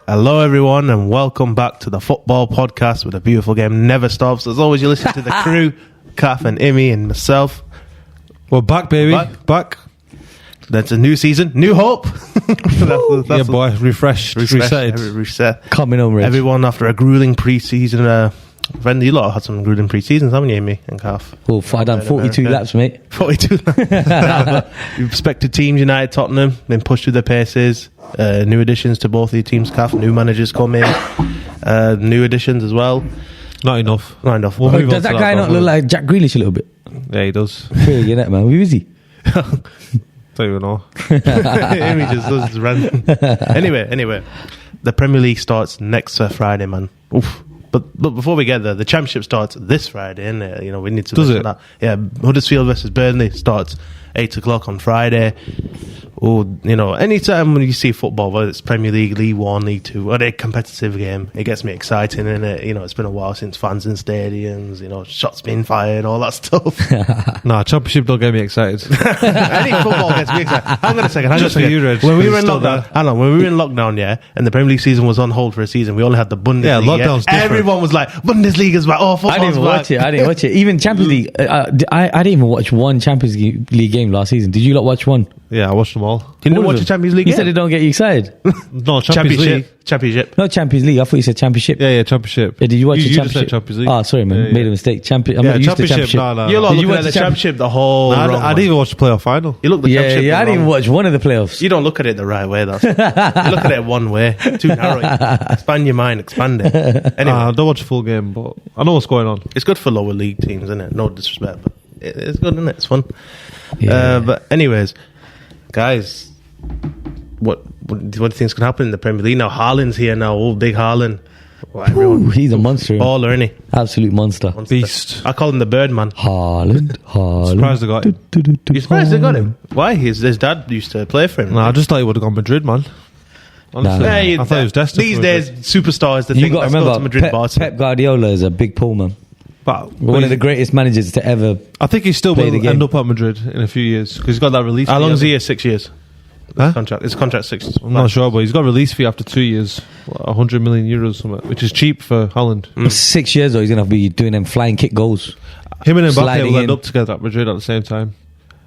Hello everyone and welcome back to the football podcast where the beautiful game never stops. As always, you listen to the crew, Kath and Imi and myself. We're back, baby. Back. That's a new season, new hope. That's boy, refreshed, reset. Coming home, Rich. Everyone after a grueling pre-season. Friend, you lot had some grueling pre-seasons, haven't you, Amy and Kath? Well, I done 42 laps, mate. 42 laps. Respected teams, United, Tottenham, been pushed through their paces. New additions to both of your teams, Kath. New managers come in. New additions as well. Not enough. We'll does that guy not look like Jack Grealish a little bit? Yeah, he does. Pretty good, man. Who is he? Don't even know. Amy just does random. Anyway, the Premier League starts next Friday, man. Oof. But before we get there, the Championship starts this Friday, isn't it? You know, we need to... Does it? That. Yeah, Huddersfield versus Burnley starts 8 o'clock on Friday. Or, you know, anytime when you see football, whether it's Premier League, League 1, League 2, or a competitive game, it gets me exciting, innit? You know, it's been a while since fans in stadiums, you know, shots being fired, all that stuff. Nah, Championship don't get me excited. Any football gets me excited. Hang on a second. When we were in lockdown, yeah, and the Premier League season was on hold for a season, we only had the Bundesliga. Yeah, lockdown's different. Everyone was like, Bundesliga's back. Oh, football's I didn't watch it. Even Champions League. I didn't even watch one Champions League game last season. Did you lot watch one? Yeah, I watched them all. You didn't watch the Champions League? You said it don't get you excited. No, Championship. No, Champions League. I thought you said Championship. Yeah, Championship. Yeah, did you watch the Championship? Championship? You just said Champions League. Oh, sorry, man. Yeah. Made a mistake. I'm not used to Championship. No. You're Did you looking watch at the the Championship the whole I wrong, didn't even watch the playoff final. You look the Championship Yeah, I didn't even watch one of the playoffs. You don't look at it the right way, that's you look at it one way. Too narrow. Expand your mind, expand it. Anyway, I don't watch the full game, but I know what's going on. it's good for lower league teams, isn't it? No disrespect, but it's good, isn't it? It's fun. Yeah. But anyways, guys, what do you think's going to happen in the Premier League now? Haaland's here now. Oh, big Haaland. Well, Ooh, he's a monster. Baller, isn't he? Absolute monster. Beast. I call him the Birdman. Haaland. Surprised they got him. You surprised they got him? Why? His dad used to play for him. No, I just thought he would have gone Madrid, man. Honestly, Nah. I thought he was destined. These for days, Madrid. superstars, the You thing got to that's go to remember, Madrid, Barca. Pep Guardiola is a big pull, man. But One of the greatest managers to ever. I think he still play will the game. end up at Madrid in a few years because he's got that release. How fee, long is hasn't he here? 6 years. Huh? His contract 6. I'm not sure, but he's got a release fee after 2 years, 100 million euros, something, which is cheap for Holland. 6 years though, he's gonna be doing them flying kick goals. Him and Mbappe Sliding will end in. up together at Madrid at the same time.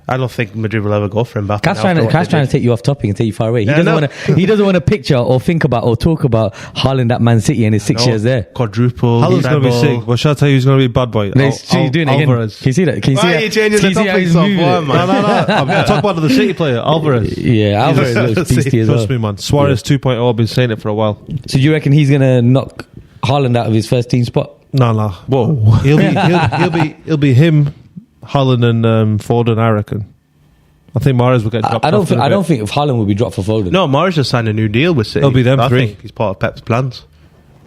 I don't think Madrid will ever go for Mbappe. Cat's trying to take you off topic and take you far away. He Yeah, doesn't want to. He doesn't want to picture or think about or talk about Haaland at Man City and his 6 years there. Quadruple. Holland's going to be treble. sick, but shall I tell you who's going to be bad boy? He's doing it again. Alvarez. Can you see that? Can you see Why that? are you changing Can the you see how topic he's so moving far, it? man? No. I'm talking about the City player, Alvarez. Yeah, Alvarez looks beastie as well. Trust me, man. Suarez 2.0, I've been saying it for a while. So you reckon he's gonna knock Haaland out of his first team spot? No. Whoa. He'll be him, Haaland and Foden, I reckon. I think Mahrez will get dropped. I don't think if Haaland will be dropped for Foden. No, Morris just signed a new deal with City. It'll be them I three. think he's part of Pep's plans.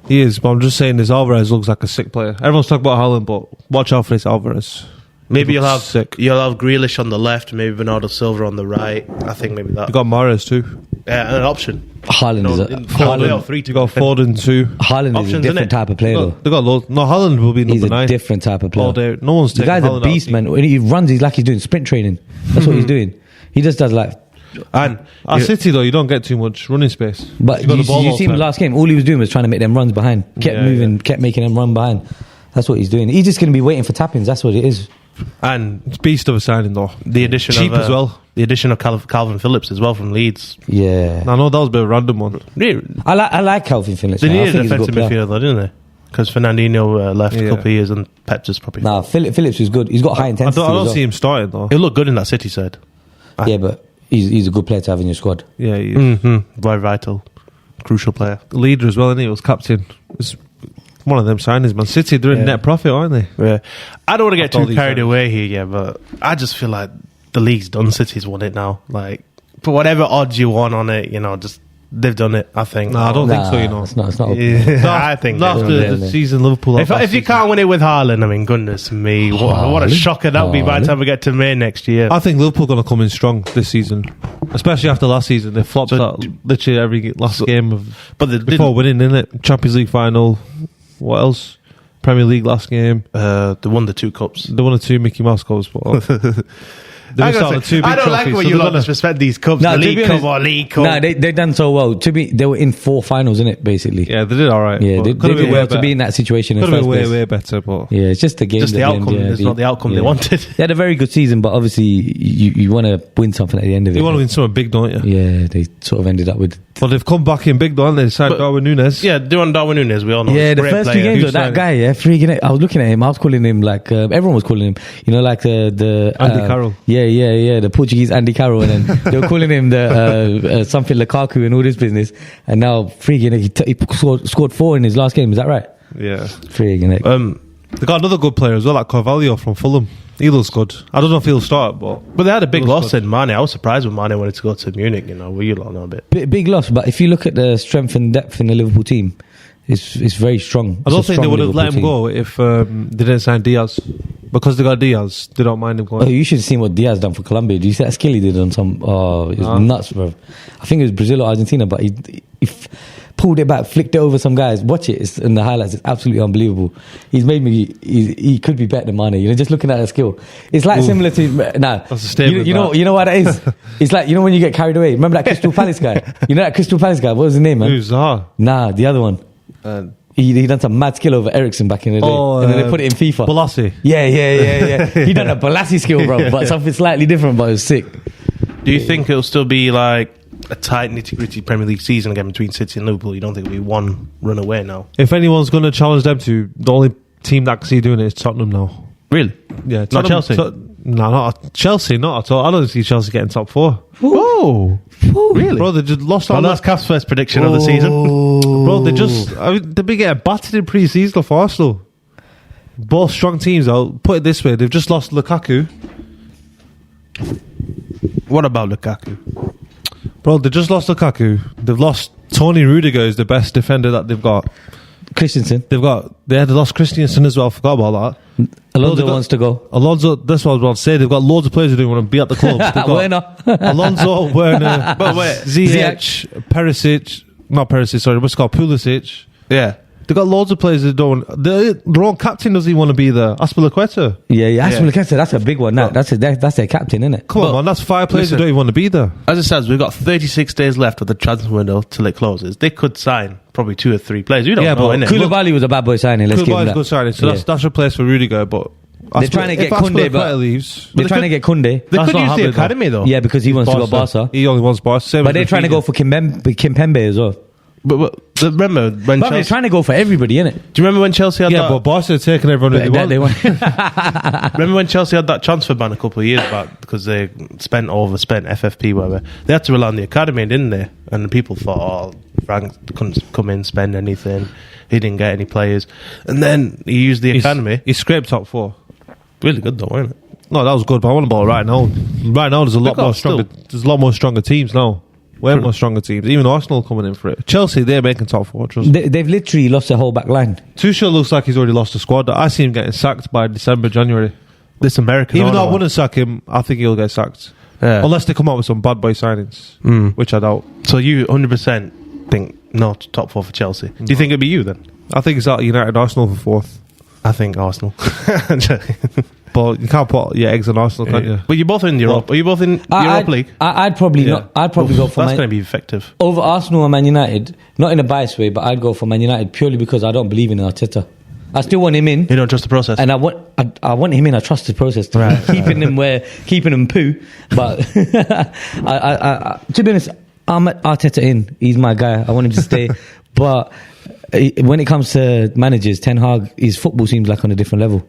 He is, but I'm just saying this Alvarez looks like a sick player. Everyone's talking about Haaland, but watch out for this Alvarez. Maybe He you'll looks have sick. Grealish on the left, maybe Bernardo Silva on the right. I think maybe that. You got Mahrez too. An option. Haaland is a Haaland, 3 You got Foden too. Haaland is a Options, different innit? type of player though. They got loads. No, Haaland will be He's number a 9 different type of player. all day. No one's The taking guy's Haaland a beast, out. man. When he runs, he's like he's doing sprint training. That's what he's doing. He just does like. And At City though, you don't get too much running space. But got you the ball see all him time. last game. All he was doing was trying to make them runs behind. Kept moving, kept making them run behind. That's what he's doing. He's just going to be waiting for tappings. That's what it is. And It's beast of a signing though. the addition Cheap of as well. The addition of Calvin Phillips as well from Leeds. Yeah. I know that was a bit of a random one. Really, I like Calvin Phillips. they man. I needed a think he's a defensive good player. midfielder, didn't they? Because Fernandinho left a Yeah. couple of years and Pep just probably. Nah, Phillips is good. He's got high I intensity. don't as well. see him starting though. He'll look good in that City side. Yeah, but he's a good player to have in your squad. Yeah, he is. Very vital, crucial player. Leader as well, and he was captain. It's one of them signings, man. City, they're in net profit, aren't they? Yeah. I don't want to get After all too these carried signings. away here, yeah, but I just feel like the league's done. City's won it now. Like, put whatever odds you want on it, just they've done it. I think. No, I don't think so. You know, It's not. Yeah, I think. not they've done after it. the season Liverpool. If you can't win it with Haaland, I mean, goodness me, what a shocker that would be by the time we get to May next year. I think Liverpool going to come in strong this season, especially after last season. They flopped literally every last game of, but they before winning, innit? Champions League final. What else? Premier League last game. They won the 2 cups. They won the 2 Mickey Mouse goals. But They missed out on 2 big I don't like trophies, when so you they're lot gonna- disrespect these cups, No, the to League be Cup honest- or League Cup. Nah, they done so well. They were in 4 finals, innit? Basically. Yeah, they did all right. Yeah, but they could have did been well way to better. be in that situation in Could have first been place. way better, but Yeah, it's just the game. Just the at outcome. end, It's not the outcome they wanted. They had a very good season, but obviously you want to win something at the end of it. you want to win something big, don't you? Yeah, they sort of ended up with. But they've come back in big, don't they? They signed But- Darwin Núñez. Yeah, doing Darwin Núñez, we all know. Yeah, He's a the great first 2 player. games Huge of that signing. guy, freaking it. I was looking at him. I was calling him like everyone was calling him. You know, like the Andy Carroll. Yeah, the Portuguese Andy Carroll, and then they were calling him the something Lukaku and all this business. And now freaking he scored 4 in his last game. Is that right? Yeah. Freaking it. They got another good player as well, like Carvalho from Fulham. He looks good. I don't know if he'll start, but But they had a big Looks loss good. in Mane. I was surprised when Mane wanted to go to Munich. You know, we lot know a bit. Big loss, but if you look at the strength and depth in the Liverpool team, it's very strong. I don't It's a think they strong would have let him Liverpool go if they didn't sign Diaz. Because they got Diaz, they don't mind him team. going. Oh, you should have seen what Diaz done for Colombia. Do you see that skill he did on some? Oh, it was Nah. nuts, bro. I think it was Brazil or Argentina, but he pulled it back, flicked it over some guys. Watch it, it's in the highlights. It's absolutely unbelievable. He's made me. He could be better than Mane. You know, just looking at the skill, it's like similar to nah. That's a statement, You know, that. you know what that is. It's like, you know, when you get carried away. Remember that Crystal Palace guy? You know that Crystal Palace guy? What was his name, man? Who's Zaha? Nah, the other one. He done some mad skill over Ericsson back in the day, and then they put it in FIFA. Balassi. Yeah. He done a Balassi skill, bro, but something slightly different, but it was sick. Do you think it'll still be like a tight, nitty-gritty Premier League season again between City and Liverpool? You don't think it'll be one run away now? If anyone's going to challenge them to, the only team that can see doing it is Tottenham now. Really? Yeah, Not Tottenham- Chelsea? No, not Chelsea, not at all. I don't see Chelsea getting top 4. Whoa! Really? Bro, they just lost Well, all that's that. Cap's first prediction of the season. Bro, they've been getting battered in pre-season for Arsenal. Both strong teams, I'll put it this way, they've just lost Lukaku. What about Lukaku? Bro, they just lost Lukaku. They've lost Tony Rudiger is the best defender that they've got. Christensen. They had lost Christensen as well, forgot about that. Alonso they've got- wants to go. Alonso, that's what I was about to say. They've got loads of players who don't want to be at the club. They've got Werner. Alonso, Werner, But wait, Ziyech, Perisic, not Perisic, sorry, what's it called? Pulisic. Yeah. They've got loads of players that don't. Their own captain doesn't even want to be there. Aspilicueta. Yeah. That's a big one. Now that's their captain, isn't it? Come on, man. That's 5 players listen. who don't even want to be there. As it stands, we've got 36 days left of the transfer window till it closes. They could sign probably 2 or 3 players. We don't Yeah, know, but innit? Koulibaly was a bad boy signing. Let's give him Koulibaly's that. a good signing, so Yeah. that's replaced for Rudiger. But They're trying to get Koundé, but leaves. they're trying to get Koundé. They That's could not use the happening, though. academy, though. Yeah, because he wants to go Barca. He only wants Barca. Same But as they're trying to go Rafinha. for Kimpembe as well. But remember when But they're Chelsea... trying to go for everybody, innit? Do you remember when Chelsea had Yeah, that... but Barca are taking everyone who they want. Remember when Chelsea had that transfer ban a couple of years back because they overspent FFP, whatever. They had to rely on the academy, didn't they? And the people thought, Frank couldn't come in, spend anything. He didn't get any players. And then he used the academy. He scraped top 4. Really good though, wasn't it? No, that was good. But I want about right now. Right now, there's a lot got more still- stronger. There's a lot more stronger teams now. Way more stronger teams. Even Arsenal coming in for it. Chelsea, they're making top 4. Trust me. They've literally lost their whole back line. Tuchel looks like he's already lost the squad. I see him getting sacked by December, January. This American... Even though I owner- wouldn't sack him, I think he'll get sacked. Yeah. Unless they come out with some bad boy signings, which I doubt. So you 100% think not top 4 for Chelsea. Do you think it'd be you then? I think it's out United Arsenal for 4th. I think Arsenal. But you can't put your eggs on Arsenal, can you? But you're both in Europe. Are you both in Europa League? I'd probably Yeah. not. I'd probably go for That's going to be effective. over Arsenal and Man United. Not in a biased way, but I'd go for Man United purely because I don't believe in Arteta. I still want him in. You don't trust the process. And I want him in a trusted process, keeping him poo. But to be honest, I'm at Arteta in. He's my guy. I want him to stay. But when it comes to managers, Ten Hag, his football seems like on a different level,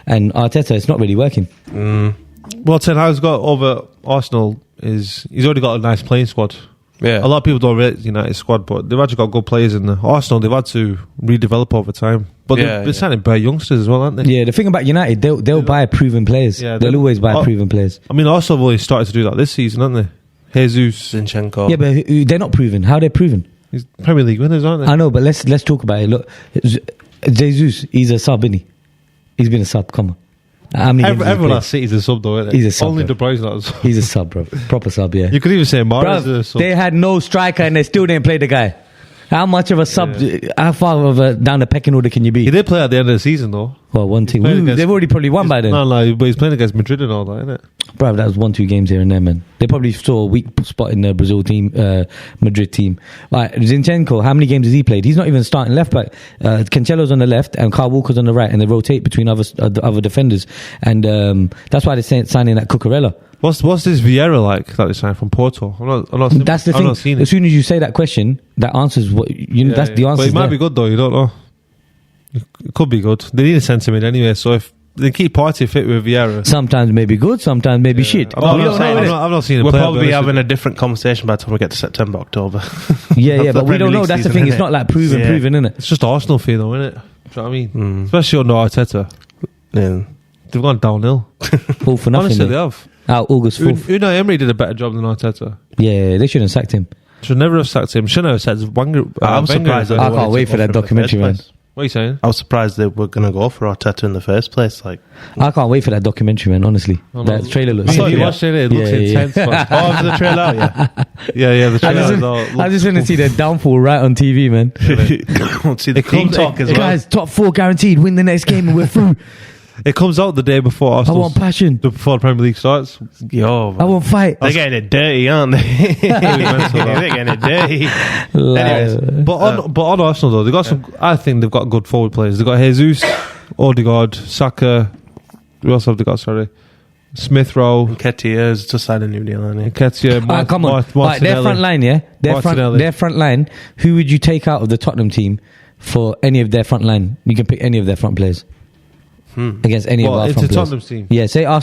and Arteta, it's not really working. Well, Ten Hag's got over Arsenal he's already got a nice playing squad. Yeah. A lot of people don't rate United's squad, but they've actually got good players in there. Arsenal, they've had to redevelop over time. But they've been signing better youngsters as well, aren't they? Yeah, the thing about United, they'll buy proven players. Yeah, they'll always buy proven players. I mean, Arsenal have only started to do that this season, haven't they? Jesus. Zinchenko. Yeah, but they're not proven. How are they proven? He's Premier League winners, aren't they? I know, but let's talk about it. Look, Jesus, he's a sub, isn't he? He's been a sub. Come on. How many games has he Everyone played? at City's a sub, though, isn't He's a sub, Only bro. De Bruyne's not a sub. He's a sub, bro. Proper sub, yeah. You could even say Mahrez is a Bruv, sub. they had no striker and they still didn't play the guy. How much of a sub? How far of a down the pecking order can you be? He did play at the end of the season though. Well, 1-2. played against- They've already probably won by then. No, but he's playing against Madrid and all that, isn't it? Bro, that was 1-2 games here and there, man. They probably saw a weak spot in the Brazil team, Madrid team. Like Zinchenko, how many games has he played? He's not even starting left back. Cancelo's on the left and Kyle Walker's on the right, and they rotate between other defenders. And that's why they're signing that Cucurella. What's this Vieira like that they signed from Porto? That's the I've thing. not seen As it. soon as you say that question, that answers what you know. That's the answer. But it might be good though. You don't know. It could be good. They need to send him in anyway. So if they keep Partey fit with Vieira, Sometimes maybe good, sometimes maybe shit. I'm We not, don't know, innit? I've not seen him We'll play. probably be having a different conversation by the time we get to September, October. Yeah, Of but the we don't Premier know. League That's the season, thing. It's innit? not like proven, Yeah. innit? It's just Arsenal feel though, isn't it? Do you know what I mean? Especially under Arteta, Yeah. they've gone downhill. All for nothing. Honestly, mate. they have. Out August 4th. Unai Emery did a better job than Arteta. Yeah, they shouldn't have sacked him. Should never have sacked him. Shouldn't have sacked Wenger. I'm surprised. Wenger. I can't wait for that documentary, man. What are you saying? I was surprised they were going to go for Arteta in the first place. Like, I can't wait for that documentary, man. Honestly, Oh, that no. trailer looks. I thought you Yeah. watched it. It looks Yeah, yeah. intense. man. oh, the trailer, yeah. Yeah. The I trailer. just want to see their downfall right on TV, man. Won't see the team talk as well. Guys, top 4 guaranteed. Win the next game and we're through. It comes out the day before I Arsenal. want passion. Before the Premier League starts. Yo, I want fight. they're getting it dirty, aren't they? They're getting it dirty. Anyways, But on Arsenal though, they got some. I think they've got good forward players. They got Jesus, Odegaard, Saka. Who else have they got? Sorry, Smith Rowe, Nketiah's just signed a new deal, hasn't he? Nketiah. Come on. Right, their front line, yeah? Their front line, who would you take out of the Tottenham team for any of their front line? You can pick any of their front players. Against any of our It's front a players. Tottenham team. Yeah, say our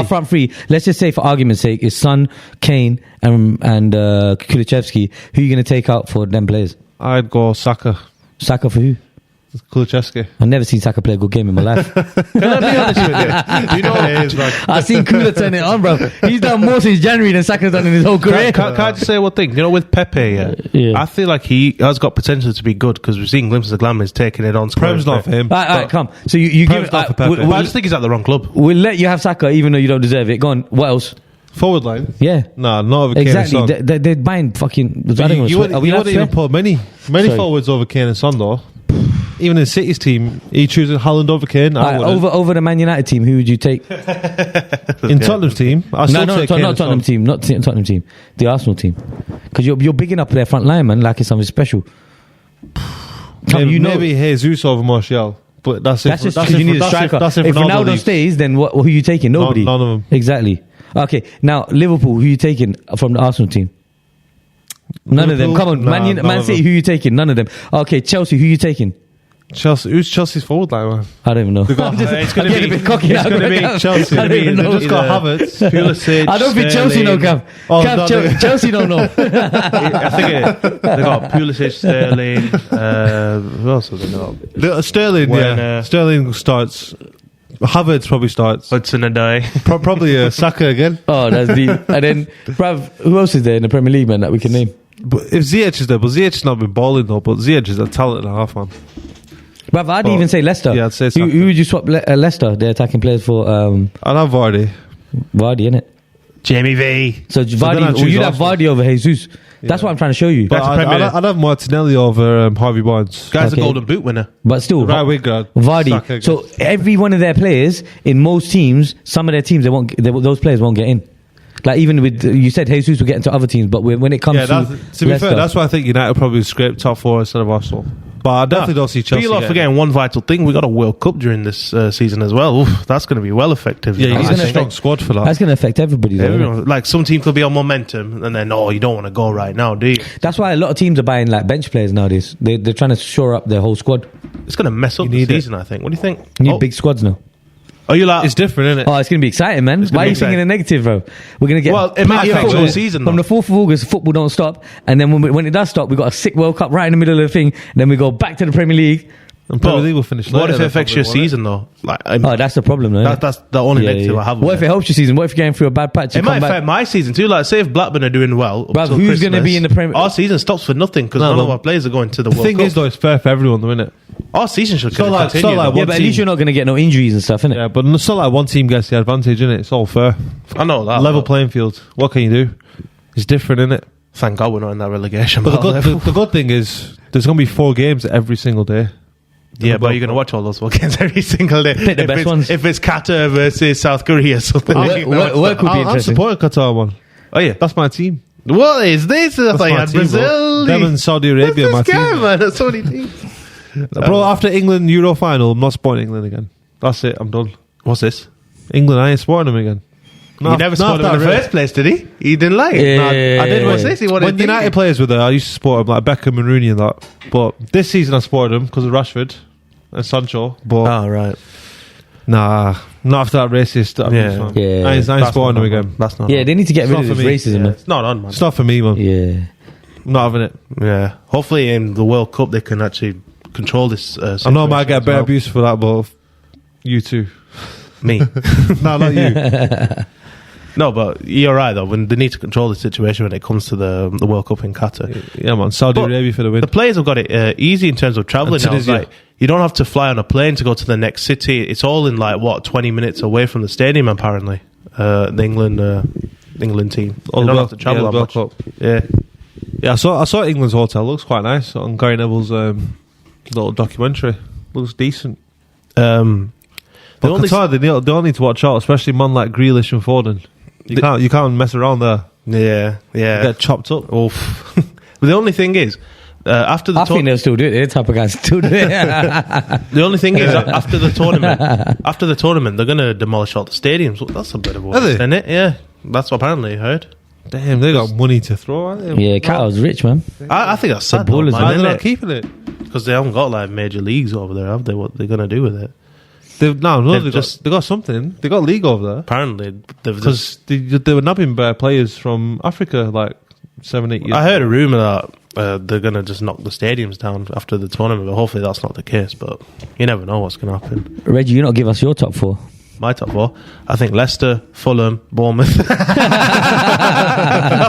front three. Let's just say for argument's sake, is Son, Kane, and Kulusevski. Who are you going to take out for them players? I'd go Saka, Saka for who? Kulusevski. I've never seen Saka play a good game in my life. Can I be honest with you? You know what it is, like. I've seen Kula turn it on, bro. He's done more since January than Saka's done in his whole career. Can I just say one thing? You know, with Pepe, Yeah. I feel like he has got potential to be good because we've seen glimpses of glamour. He's taking it on. Prem's not for him. All right, come. So you give it. Prem's not for Pepe. Well, I just think he's at the wrong club. We'll let you have Saka even though you don't deserve it. Go on. What else? Forward line. Yeah. Nah, not over Kane Exactly. and Son. They're buying fucking. I don't know. You wouldn't even put many Sorry. forwards over Kane and Son though. Even in City's team, he chooses Haaland over Kane. I wouldn't. over the Man United team, who would you take? In Tottenham's team, I still No, take Kane not and Tottenham Son. team, not Tottenham team, the Arsenal team, because you're bigging up their front line, man, like it's something special. Maybe Jesus over Martial, but that's That's just because you need a striker. If Ronaldo stays, then who are you taking? Nobody. None of them. Exactly. Okay, now Liverpool, who are you taking from the Arsenal team? None of them. Liverpool? Come on, Nah, Man of City, them. who are you taking? None of them. Okay, Chelsea, who are you taking? Chelsea. Who's Chelsea's forward line, man? I don't even know. got- It's going I'm to getting be a bit cocky now. It's going to be Chelsea. I don't even know. They've just got Havertz, Pulisic. I don't think Chelsea know, Cav. Oh, Cav, no, Chelsea don't know. I think they got Pulisic, Sterling. Who else have they got? Sterling. When, Yeah, Sterling starts. Havertz probably starts. Hudson Odoi. Probably Saka again. Oh, that's deep. And then, bruv, who else is there in the Premier League, man, that we can name? But if Ziyech is there, but Ziyech has not been balling though. But Ziyech is a talent and a half, man. Bruv, I'd even say Leicester. Yeah, I'd say who, Saka. who would you swap Leicester, their attacking players, for I'd have Vardy. Vardy, innit? Jamie V. So then I'd Vardy, choose you'd have Arsenal. Vardy over Jesus. That's what I'm trying to show you. But That's a I'd, Premier. I'd have Martinelli over Harvey Barnes. Guy's Okay. a Golden Boot winner. But still, Right winger. Vardy. Saka So against- every one of their players in most teams, some of their teams, those players won't get in. Like even with you said, Jesus will get into other teams, but when it comes Yeah, to to be Leicester, fair, that's why I think United probably scrape top 4 instead of Arsenal. But I definitely don't see Chelsea. Feel off getting- again. One vital thing: we got a World Cup during this season as well. Oof, that's going to be well effective. Yeah, you It's need a gonna strong affect- squad for that. that's going to affect everybody. Though, innit? Everyone, like some team could be on momentum, and then you don't want to go right now, do you? That's why a lot of teams are buying like bench players nowadays. They're trying to shore up their whole squad. It's going to mess up You the need it. season. I think. What do you think? You need big squads now. Are you like? It's different, isn't it? Oh, it's going to be exciting, man. gonna Why are be you thinking exciting. a negative, bro? We're going to get Well, it might plenty of affect football. your season, From though. the 4th of August, football don't stop. And then when it does stop, we got a sick World Cup right in the middle of the thing. And then we go back to the Premier League. And Premier League will finish What later, if it they'll affects your probably, won't it? season though? Like, Oh, that's the problem, though. that's the only negative I have. What with if it helps your season? What if you're going through a bad patch? It You might come affect back? my season too. Like, say if Blackburn are doing well, Bruv, till who's gonna Christmas, be in the Premier- Our season stops for nothing because No, none of but our players are going to the The World thing Cup. is, though, it's fair for everyone, though, isn't it? Our season should So like- continue. so like though. Yeah, one but at team- least you're not going to get no injuries and stuff, innit? Yeah, but it's not like one team gets the advantage, innit? It's all fair. I know that. Level but playing field. What can you do? It's different, innit? Thank God we're not in that relegation But battle. the good thing is there's going to be 4 games every single day. Yeah, but you're going to watch all those 4 games every single day. Pick the best ones. If it's Qatar versus South Korea or something. Work would be I'm interesting. supporting Qatar, man. Oh, yeah. That's my team. What is this? I thought you my had team, Brazil. bro. Them and Saudi Arabia, my What's this guy, team. man? That's so many teams. Bro, after England Euro final, I'm not supporting England again. That's it. I'm done. What's this? England, I ain't supporting them again. He never supported him in the first place, did he? He didn't like it. Yeah. I did. What's this? He wanted When United players were there, I used to support them, like Beckham and Rooney and that. But this season, I supported them because of Rashford and Sancho. But Oh, right. nah, not after that racist. Yeah. I ain't supporting them again. That's not Yeah, on. they need to get It's rid not of for this me. racism, Yeah, man. it's not on, man. It's not for me, man. Yeah. I'm not having it. Yeah. Hopefully in the World Cup they can actually control this I know I might get better better abuse for that, but you too. Me. No, not you. No, but you're right, though. When they need to control the situation when it comes to the World Cup in Qatar. Yeah, man. Saudi But Arabia for the win. The players have got it easy in terms of travelling And now. Tunisia. Like, you don't have to fly on a plane to go to the next city. It's all in, 20 minutes away from the stadium, apparently. The England team. Oh, You don't the have to travel World- that yeah, much. the World Yeah. Yeah, I saw England's hotel. Looks quite nice on Gary Neville's little documentary. Looks decent. The But only Qatar, they all need to watch out, especially man like Grealish and Foden. You can't mess around there. Yeah, yeah. You get chopped up. Oof. But the only thing is, after the I think they'll still do it. They're the type of guys to still do it. the only thing is after the tournament, they're going to demolish all the stadiums. Well, that's a bit of a waste, they? isn't it? Yeah, that's what apparently I heard. Damn, they got money to throw, aren't they? Yeah, Qatar's rich, man. I think that's sad, ballers, Why are they man, not keeping it? because they haven't got major leagues over there, have they? What they're going to do with it? They've They've they got something. They got league over there Apparently, they've just. because they were nabbing players from Africa like 7-8 years. I heard a rumor that they're going to just knock the stadiums down after the tournament, but hopefully that's not the case. But you never know what's going to happen. Reggie, you not give us your top 4. My top 4, I think Leicester, Fulham, Bournemouth. That's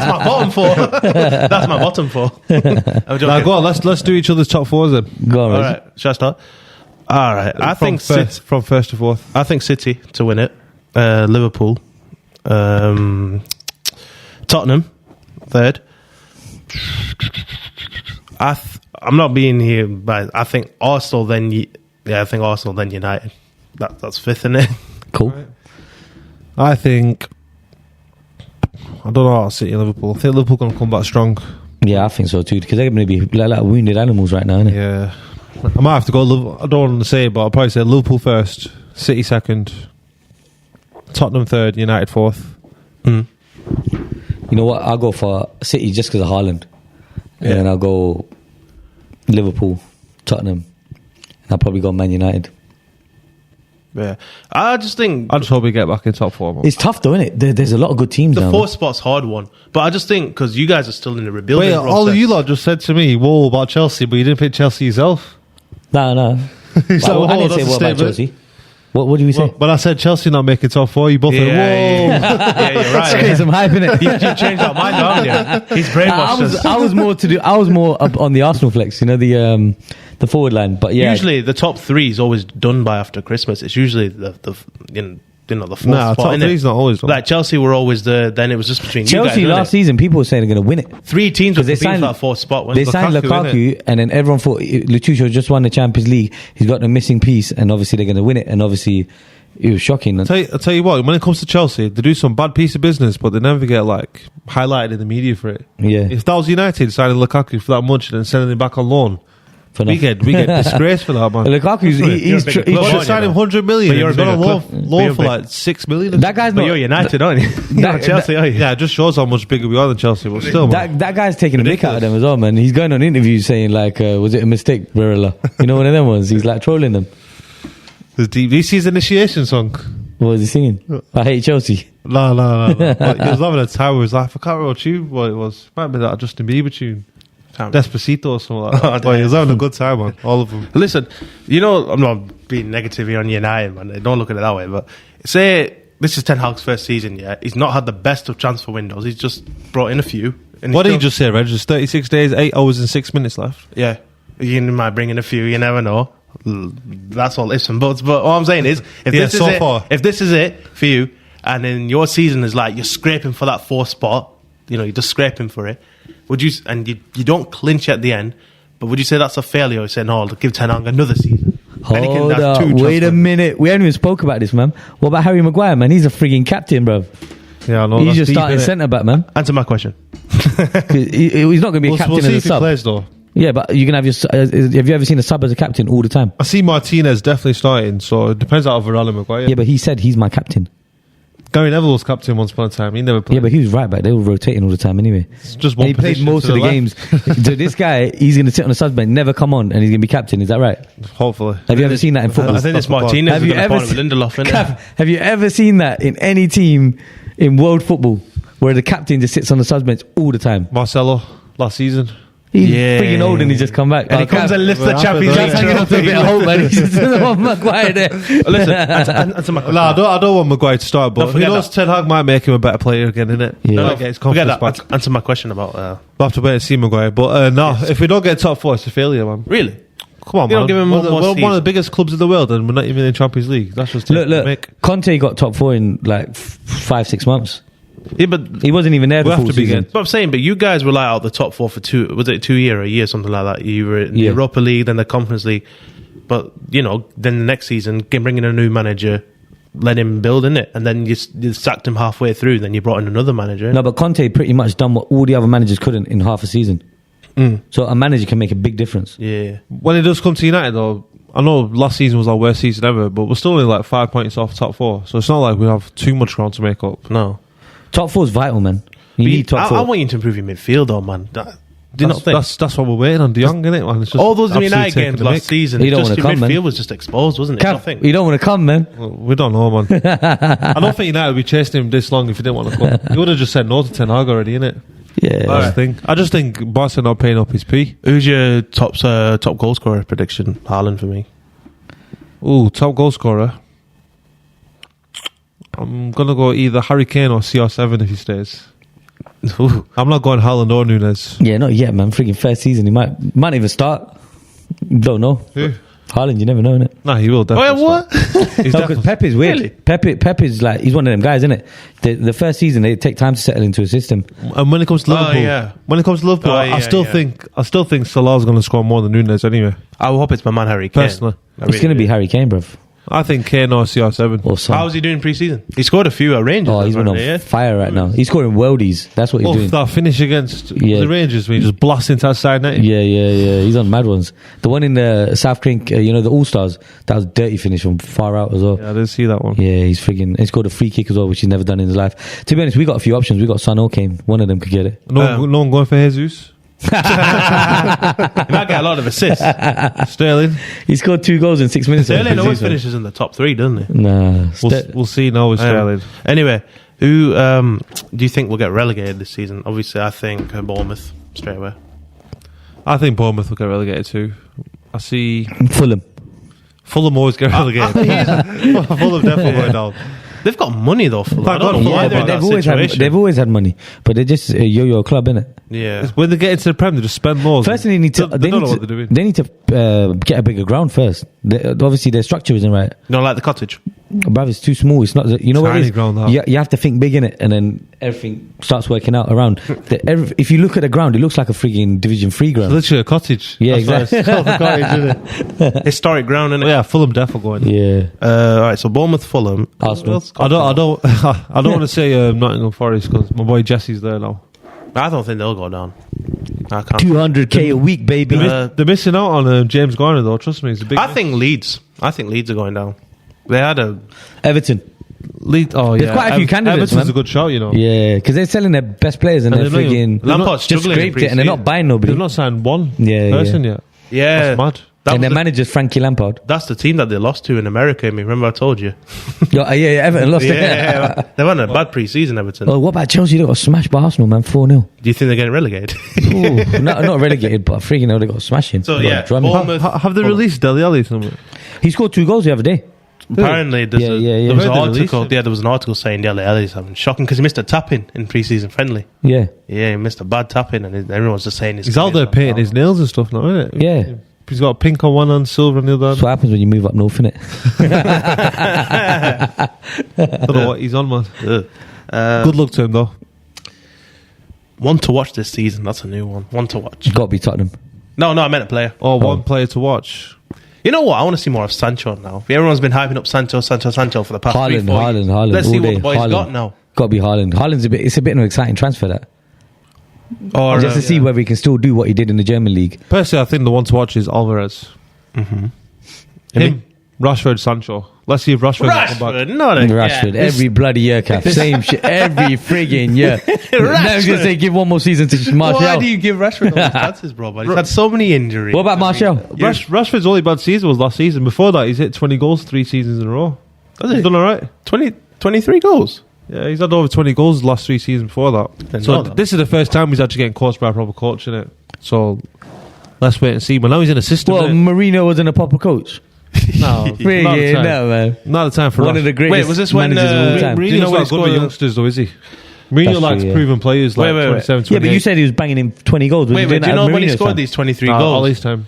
my bottom 4. That's my bottom 4. I'm joking. Go on, let's do each other's top 4s then. Go on, All Reggie. right, shall I start? All right, I think from first to fourth. I think City to win it. Liverpool, Tottenham, third. I'm not being here, but I think Arsenal. I think Arsenal then United. That's fifth, isn't it? Cool. I think. I don't know. City and Liverpool. I think Liverpool going to come back strong. Yeah, I think so too. Because they're going to be like wounded animals right now, innit? Yeah. I might have to go. I don't want to say it, but I'll probably say Liverpool first, City second, Tottenham third, United fourth. Mm. You know what? I'll go for City just because of Haaland. And Yeah. then I'll go Liverpool, Tottenham. And I'll probably go Man United. Yeah, I just think I just hope we get back in top 4. Man. It's tough though, isn't it? There's a lot of good teams the now. fourth spot's hard one, but I just think because you guys are still in the rebuilding Wait, process. all of you lot just said to me, "Whoa, about Chelsea," but you didn't pick Chelsea yourself. No. He's Well, like, I "Whoa, didn't that's say a what about statement." Chelsea. What did we say? Well, when I said Chelsea not making top 4, you both went, "Whoa." Yeah, you're right. Create some hype in it. You changed our mind, haven't you? He's brainwashed us. I was more up on the Arsenal flex, the forward line. But yeah, Usually the top 3 is always done by after Christmas. It's usually the fourth Nah, spot. top innit? 3's not always done. Like Chelsea were always then it was just between Chelsea you guys, last season, people were saying they're going to win it. 3 teams were They competing signed- for that fourth spot. They signed Lukaku, and then everyone thought Lutuccio just won the Champions League. He's got the missing piece, and obviously they're going to win it. And obviously, it was shocking. I'll tell you what, when it comes to Chelsea, they do some bad piece of business, but they never get highlighted in the media for it. Yeah. If that was United signing Lukaku for that much and then sending him back on loan, For we nothing. get disgraced for that, man. Lukaku's You're a he's bigger You club, should aren't sign you, him though? 100 million. But you're He's a got a bigger loan, club. But loan you're for big. 6 million. that guy's But not. you're United, aren't you? You're not Chelsea, are you? Yeah, it just shows how much bigger we are than Chelsea, but still, man. That guy's taking a mick out of them as well, man. He's going on interviews saying was it a mistake, Barilla? You know, one of them ones. He's trolling them. There's deep. This is initiation song. What was he singing? I hate Chelsea. No. But he was having a time where he was like, I can't remember what tune what it was. Might be that Justin Bieber tune. Despacito or something like that. But he was having a good time, man. All of them. Listen, I'm not being negative here on United, man. Don't look at it that way. But say this is Ten Hag's first season, yeah. He's not had the best of transfer windows. He's just brought in a few. And What did he just say, Reg? There's 36 days, 8 hours and 6 minutes left. Yeah, you might bring in a few. You never know. That's all ifs and buts. But all I'm saying is, if so far. if this is it for you, and then your season is you're scraping for that fourth spot, you're just scraping for it. Would you? And you don't clinch at the end. But would you say that's a failure? Or saying, "No, give Ten Hag another season." Hold up, wait a minute. We haven't even spoke about this, man. What about Harry Maguire, man? He's a frigging captain, bro. Yeah, I know. He's just starting centre back, man. Answer my question. He's not going to be a captain we'll as see a if he sub. plays though. Yeah, but you can have your. Have you ever seen a sub as a captain all the time? I see Martinez definitely starting, so it depends out of Varane Maguire. Yeah, but he said he's my captain. Gary Neville was captain once upon a time. He never played. Yeah, but he was right back. They were rotating all the time anyway. It's just And one he played position most to of the left. games. So this guy, he's going to sit on the sub bench, never come on, and he's going to be captain. Is that right? Hopefully. Have you ever seen that in football? I think it's Martinez. Have Have you ever with Lindelof, innit? Have you ever seen that in any team in world football where the captain just sits on the sub bench all the time? Marcelo last season. He's Yeah. freaking old and he's just come back. And he comes and lifts the Well, Champions after League that- hanging up to a bit of hope, man. He's just Maguire there. Listen, answer my question. No, I don't want Maguire to start, but who forget knows? that. Ten Hag might make him a better player again, innit? Yeah. Might No, get his Forget confidence that. back. Answer my question about. We'll have to wait and see Maguire. But no, if we don't get top four, it's a failure, man. Really? Come on, You man. don't give him We're one more one of season. the biggest clubs in the world, and we're not even in Champions League. That's just Look, Conte got top four in like 5-6 months. Yeah, but He wasn't even there the We'll have full to begin. season. But I'm saying, but you guys were like out the top four for 2 year, a year, something like that. You were in the Yeah. Europa League, then the Conference League. But, then the next season, bring in a new manager, let him build in it. And then you sacked him halfway through, then you brought in another manager. No, but Conte pretty much done what all the other managers couldn't in half a season. So a manager can make a big difference. Yeah. When it does come to United, though, I know last season was our worst season ever, but we're still only like 5 points off top four. So it's not like we have too much ground to make up. No. Top four is vital, man. You But need top four. I want you to improve your midfield, though, man. Do you not think? That's what we're waiting on. De Jong, innit, man? It's just All those absolutely United taking games the last mick. season, He don't just wanna your come, man. midfield was just exposed, wasn't it? I Cav, think. you don't want to come, man. Well, we don't know, man. I don't think United would be chasing him this long if he didn't want to come. He would have just said no to Ten Hag already, innit? Yeah. I just think Barca not paying up his P. Who's your top goal scorer prediction? Haaland for me. Ooh, top goal scorer. I'm gonna go either Harry Kane or CR7 if he stays. Ooh. I'm not going Haaland or Nunes. Yeah, not yet, man. Freaking first season. He might not even start. Don't know. Who? Haaland, you never know, innit? Nah, he will definitely. Wait, what? He's No, definitely- because Pep is weird. Really? Pep is like, he's one of them guys, isn't it? The first season, they take time to settle into a system. And when it comes to Liverpool, I still think Salah's going to score more than Nunes anyway. I hope it's my man Harry Kane. Personally. I It's really going to be do. Harry Kane, bruv. I think Kane or CR7. Or Son. How's he doing pre-season? He scored a few at Rangers. Oh, he's been on apparently, yeah? fire right now. He's scoring worldies. That's what he's doing. That finish against Yeah. the Rangers when he just blasts into that side net. Yeah. He's on mad ones. The one in the South Crink, the All-Stars, that was a dirty finish from far out as well. Yeah, I didn't see that one. Yeah, he's freaking. He scored a free kick as well, which he's never done in his life. To be honest, we got a few options. We got Son or Kane. One of them could get it. No one going for Jesus. He might get a lot of assists. Sterling. He scored 2 goals in 6 minutes. Sterling always finishes in the top 3, doesn't he? Nah. We'll see now with Sterling. Anyway, who do you think will get relegated this season? Obviously, I think Bournemouth straight away. I think Bournemouth will get relegated too. I see Fulham always get relegated. Fulham definitely going down. They've got money though. Fulham. I Thank don't God know for why that, they're in they've that always situation. they've always had money, but they're just a yo-yo club, innit? Yeah. When they get into the Prem, they just spend loads. First, they need to. They don't know what they're doing. They need to get a bigger ground first. Obviously, their structure isn't right. You don't like the cottage? Bruv, it's too small. It's not. You know what it Tiny is? ground, that. You have to think big in it, and then everything starts working out around. If you look at the ground, it looks like a frigging Division 3 ground. Literally a cottage. Yeah, That's why exactly. it's called a cottage, isn't it? Historic ground, innit? Yeah, Fulham definitely going. Yeah, All right, so Bournemouth, Fulham. Arsenal. I don't want to say Nottingham Forest because my boy Jesse's there now. I don't think they'll go down. I can't. 200k a week, baby. They're missing out on James Garner though. Trust me, it's a big. I think Leeds are going down. They had a Everton. Leeds. Oh yeah, There's quite a few candidates, Everton's man. a good shout, you know. Yeah, because they're selling their best players and, And they're they're not even- frigging Lampard's just struggling in scraped it, and they're not pre-season. buying nobody. They've not signed one Yeah, person yet. yeah. That's mad. That And was their the- manager's Frankie Lampard. That's the team that they lost to in America. Remember I told you? Yeah, Everton lost it. Yeah, they've had a bad pre-season, Everton. Oh, what about Chelsea? They got smashed by Arsenal, man, 4-0. Do you think they're getting relegated? Ooh, not relegated, but freaking hell, they got smashing. So, They got yeah, drumming. Bournemouth- Have they released Dele Alli somewhere? He scored 2 goals the other day. Apparently, there was Where an they article. released him? Yeah, there was an article saying Dele Alli's having shocking because he missed a tap-in pre-season friendly. Yeah, Yeah, he missed a bad tap-in, and everyone's just saying He's out there painting his nails and stuff now, isn't it? yeah. He's got pink on one hand, silver on the other That's hand. what happens when you move up north, innit? I don't know what he's on, man. Good luck to him though. One to watch this season. That's a new one. One to watch. Got to be Tottenham. No, I meant a player. Or one player to watch. You know what? I want to see more of Sancho now. Everyone's been hyping up Sancho for the past Haaland, 3-4 years. Haaland. Let's see all what day. the boys Haaland. got now. Got to be Haaland. Haaland's it's a bit of an exciting transfer, that. Or, Just to see whether he can still do what he did in the German league. Personally, I think the one to watch is Alvarez. Him, Rashford, Sancho. Let's see if Rashford can come back. Rashford, not a Rashford, every bloody year, Cap. Same shit, every frigging year. Now he's going to say, give one more season to Martial. Why do you give Rashford all these chances, bro? But he's had so many injuries. What about Martial? Rashford's only bad season was last season. Before that, he's hit 20 goals 3 seasons in a row. He's done all right. 23 goals. Yeah, he's had over 20 goals the last 3 seasons before that. Then So not that. this is the first time he's actually getting coached by a proper coach, innit? So let's wait and see. But now he's in a system. Well, innit? Marino wasn't a proper coach. No, not the Friggin' time. no, man. Not the time for One Rash. of the greatest Wait, was this when, managers of all time. Do you Mourinho's know when not he good with scored- youngsters, though, is he? Mourinho That's likes true, yeah. proven players like Wait. 27, 28. Yeah, but you said he was banging in 20 goals. Was he Wait, doing do you that know at when he Mourinho's scored time? these 23 Nah, goals? Ollie's time.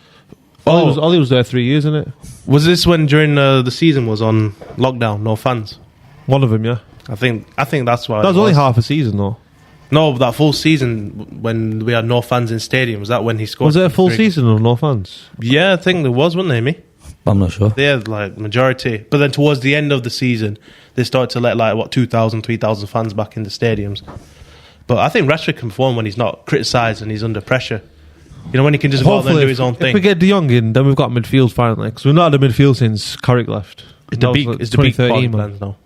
Oh. Ollie was there 3 years, innit? Was this when during the season was on lockdown, no fans? One of them, yeah. I think that's why. That was only half a season, though. No, but that full season when we had no fans in stadium, was that when he scored? Was it a full 23? season of no fans? Yeah, I think there was, wasn't there, me? I'm not sure. They had like majority, but then towards the end of the season, they started to let 2,000, 3,000 fans back in the stadiums. But I think Rashford can perform when he's not criticised and he's under pressure. You know, when he can just go out there and do his own If thing. we get De Jong in, then we've got midfield finally. Because we've not had a midfield since Carrick left. It's That the was big, like it's the big 2013, man. plans now.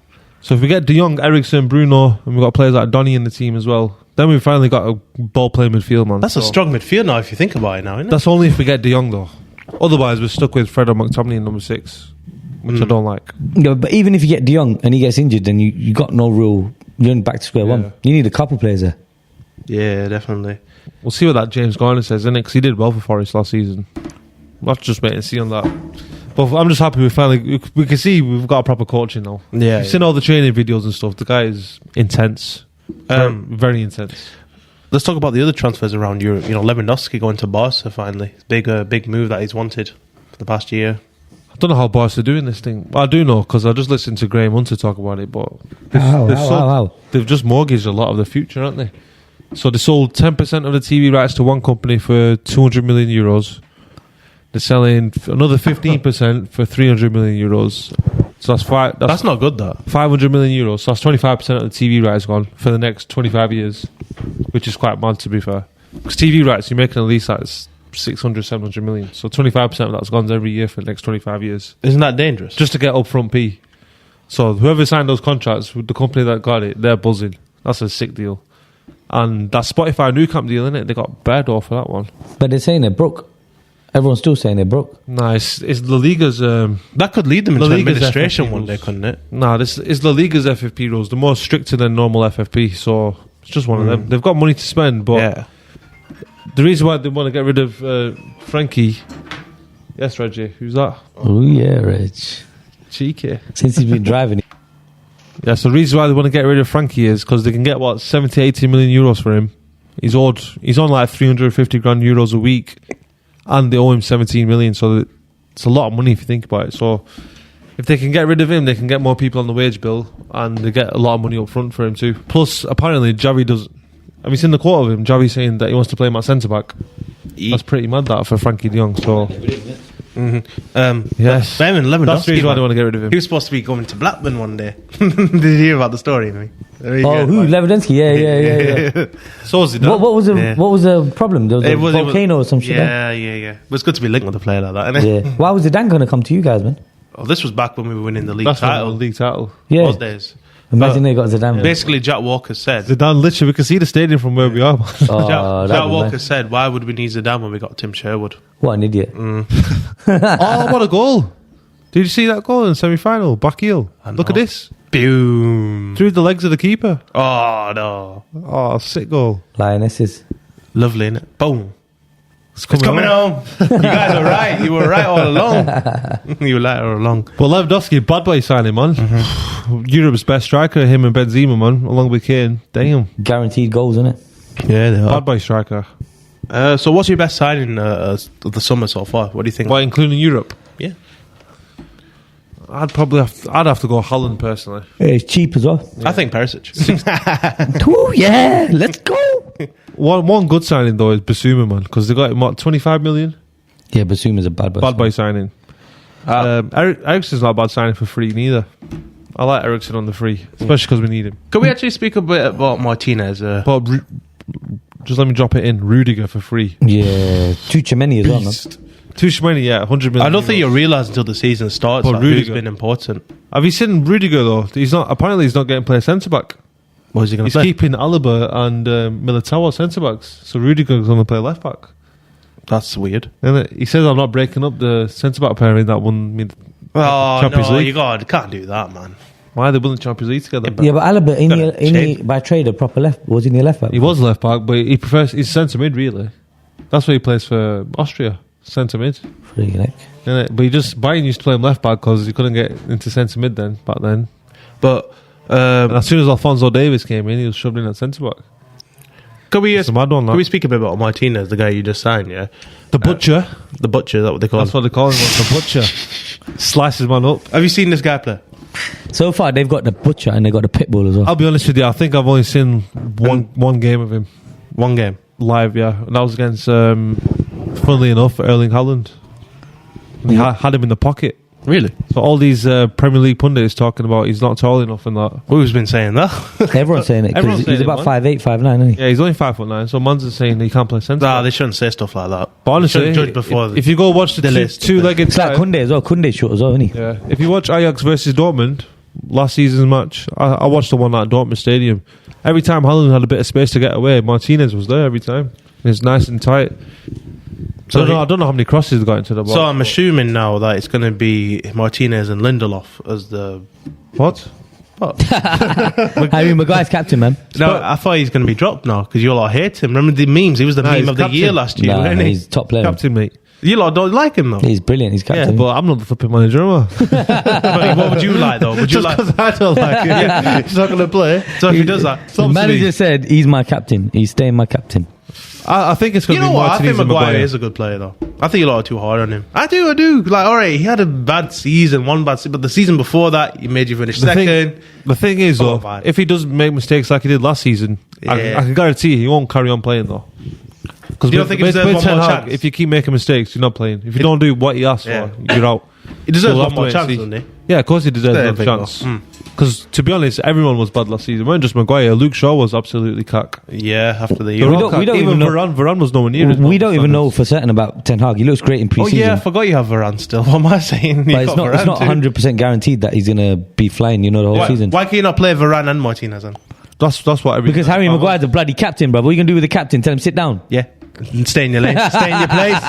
So if we get De Jong, Eriksen, Bruno, and we've got players like Donny in the team as well, then we've finally got a ball-playing midfield, man. That's a strong midfield now, if you think about it now, isn't it? That's only if we get De Jong, though. Otherwise, we're stuck with Fred or McTominay in number 6, which I don't like. No, but even if you get De Jong and he gets injured, then you got no real. You're back to square one. You need a couple players there. Yeah, definitely. We'll see what that James Garner says, innit? Because he did well for Forest last season. We'll have to just wait and see on that. But I'm just happy we can see we've got a proper coaching now. Yeah, You've seen all the training videos and stuff. The guy is intense. Very intense. Let's talk about the other transfers around Europe. You know, Lewandowski going to Barca finally. Big move that he's wanted for the past year. I don't know how Barca are doing this thing. Well, I do know because I just listened to Graham Hunter talk about it. But How? they've just mortgaged a lot of the future, haven't they? So they sold 10% of the TV rights to one company for 200 million euros. They're selling another 15% for 300 million euros. So that's not good, that. 500 million euros. So that's 25% of the TV rights gone for the next 25 years, which is quite mad, to be fair. Because TV rights, you're making at least like 600, 700 million. So 25% of that's gone every year for the next 25 years. Isn't that dangerous? Just to get upfront P. So whoever signed those contracts, the company that got it, they're buzzing. That's a sick deal. And that Spotify New Camp deal, innit? They got bad off for that one. But they're saying they're broke. Everyone's still saying they're broke. Nah, it's La Liga's... that could lead them into La Liga's administration FFP one day, rules. couldn't it? Nah, this is La Liga's FFP rules. They're more stricter than normal FFP, so it's just one of them. They've got money to spend, but Yeah. the reason why they want to get rid of Frankie... Yes, Reggie, who's that? Oh, yeah, Rich. Cheeky. Since he's been driving it. Yeah, so the reason why they want to get rid of Frankie is because they can get, 70, 80 million euros for him. He's on like 350 grand euros a week, and they owe him 17 million, so it's a lot of money if you think about it. So if they can get rid of him, they can get more people on the wage bill, and they get a lot of money up front for him too. Plus, apparently, Javi does... Have you seen the quote of him? Javi saying that he wants to play him at centre-back. That's pretty mad, that, for Frankie de Jong, so... Yes. Simon Lewandowski. That's the reason why they want to get rid of him. He was supposed to be going to Blackburn one day. Did you hear about the story? Oh, who? Lewandowski? Yeah. So is he done. What was the problem? There was a volcano or some shit. Yeah. It was good to be linked with a player like that, isn't it? Yeah. Why was the Dan going to come to you guys, man? Oh, this was back when we were winning the league That's title. the league title. Yeah. Those days. Imagine they got Zidane. Basically, Jack Walker said... Zidane, literally, we can see the stadium from where we are. Jack Walker said, why would we need Zidane when we got Tim Sherwood? What an idiot. Oh, what a goal. Did you see that goal in the semi-final? Back heel. Look at this. Boom. Through the legs of the keeper. Oh, no. Oh, sick goal. Lionesses. Lovely, innit? Boom. It's Coming home. You guys were right. You were right all along. You were right all along. Well, Lewandowski, bad boy signing, man. Europe's best striker, him and Benzema, man, along with Kane. Damn. Guaranteed goals, isn't it? Yeah, they Bad boy striker. So what's your best signing of the summer so far? What do you think? What, including Europe? Yeah. I'd have to go Haaland personally. Yeah, it's cheap as well. I think Perisic. Ooh, yeah, let's go. One good signing though is Basuma, man, because they got him 25 million. Yeah, Basuma's a bad boy. Bad boy signing. Eriksen's not a bad signing for free neither. I like Eriksen on the free, especially because we need him. Can we actually speak a bit about Martinez? But just let me drop it in. Rudiger for free. Yeah, Tuchemeni as well, man. Tuchemeni, yeah, 100 million. I don't think you'll realise until the season starts But like, who's Rudiger. been important. Have you seen Rudiger though? Apparently he's not getting play centre back. What is he going He's to play? keeping Alaba and Militao centre backs, so Rudiger's going to play left back. That's weird. He says I'm not breaking up the centre back pairing that won me Oh, Champions no, League. you can't do that, man. Why they won the Champions League together? Yeah, but Alaba, Gotta in by trade, a proper left. Was he left back? He was left back, but he's centre mid really. That's why he plays for Austria, centre mid. Free, like. Innit? But Bayern used to play him left back because he couldn't get into centre mid back then. But And as soon as Alphonso Davies came in, he was shoved in at centre back. can we It's a mad one, can we that. speak a bit about Martinez, the guy you just signed? Yeah, The butcher. the butcher. Is that what they call That's him? what they call him. The butcher. Slices man up. Have you seen this guy play? So far, they've got the butcher and they got the pit bull as well. I'll be honest with you. I think I've only seen one game of him One game. live. Yeah, and that was against, funnily enough, Erling Haaland. And he had him in the pocket. Really? So all these Premier League pundits talking about he's not tall enough and that. Who's been saying that? Everyone's saying it Everyone's because he's saying about it, man. 5'8", 5'9", isn't he? Yeah, he's only 5'9", so Mans is saying he can't play centre. Nah, they shouldn't say stuff like that. But honestly, Shouldn't judge before if you go watch the list. two-legged It's like tie- Kunde as well. Kunde's short as well, isn't he? yeah, if you watch Ajax versus Dortmund last season's match, I watched the one at Dortmund Stadium. Every time Haaland had a bit of space to get away, Martinez was there every time. It's nice and tight. So I don't know how many crosses got into the box. So I'm assuming now that it's going to be Martinez and Lindelof as the. What? What? Harry Maguire's captain, man. No, I thought he's going to be dropped now because you lot hate him. Remember the memes? He was the Nah, meme he's of the captain. year last year, Nah, wasn't he? he's top player. Captain, mate. You lot don't like him though. He's brilliant. He's Yeah, captain. but I'm not the flipping manager, am I? But what would you like though? Would you like? I don't like it. Yeah. He's not going to play. So if he does that, the manager said he's my captain. He's staying my captain. I think it's going you to know be what? I Martinez think and Maguire Maguire. is a good player though. I think you lot are too hard on him. I do. Like, all right, he had a bad season, but the season before that, he made you finish second. The thing is, Oh, though, man. if he does make mistakes like he did last season, Yeah. I can guarantee he won't carry on playing, though. Because You don't think he deserves one more chance? if you keep making mistakes, you're not playing. If you don't do what he asked Yeah. for, you're out. He deserves We'll one have to more wait chance, and see. doesn't he? Yeah, of course he deserves Fair another thing, chance. though. Because, to be honest, everyone was bad last season. It wasn't just Maguire. Luke Shaw was absolutely cack. Yeah, after the They're year. We all don't cack. even Even know- Varane was nowhere near. We don't even know for certain about Ten Hag. He looks great in Oh pre-season. yeah, I forgot you have Varane still. What am I saying? but it's not 100% guaranteed that he's going to be flying, the whole season. Why can you not play Varane and Martinez then? That's what every Because Harry Maguire's a bloody captain, bro. What are you going to do with the captain? Tell him sit down. Yeah. Stay in your lane. Stay in your place.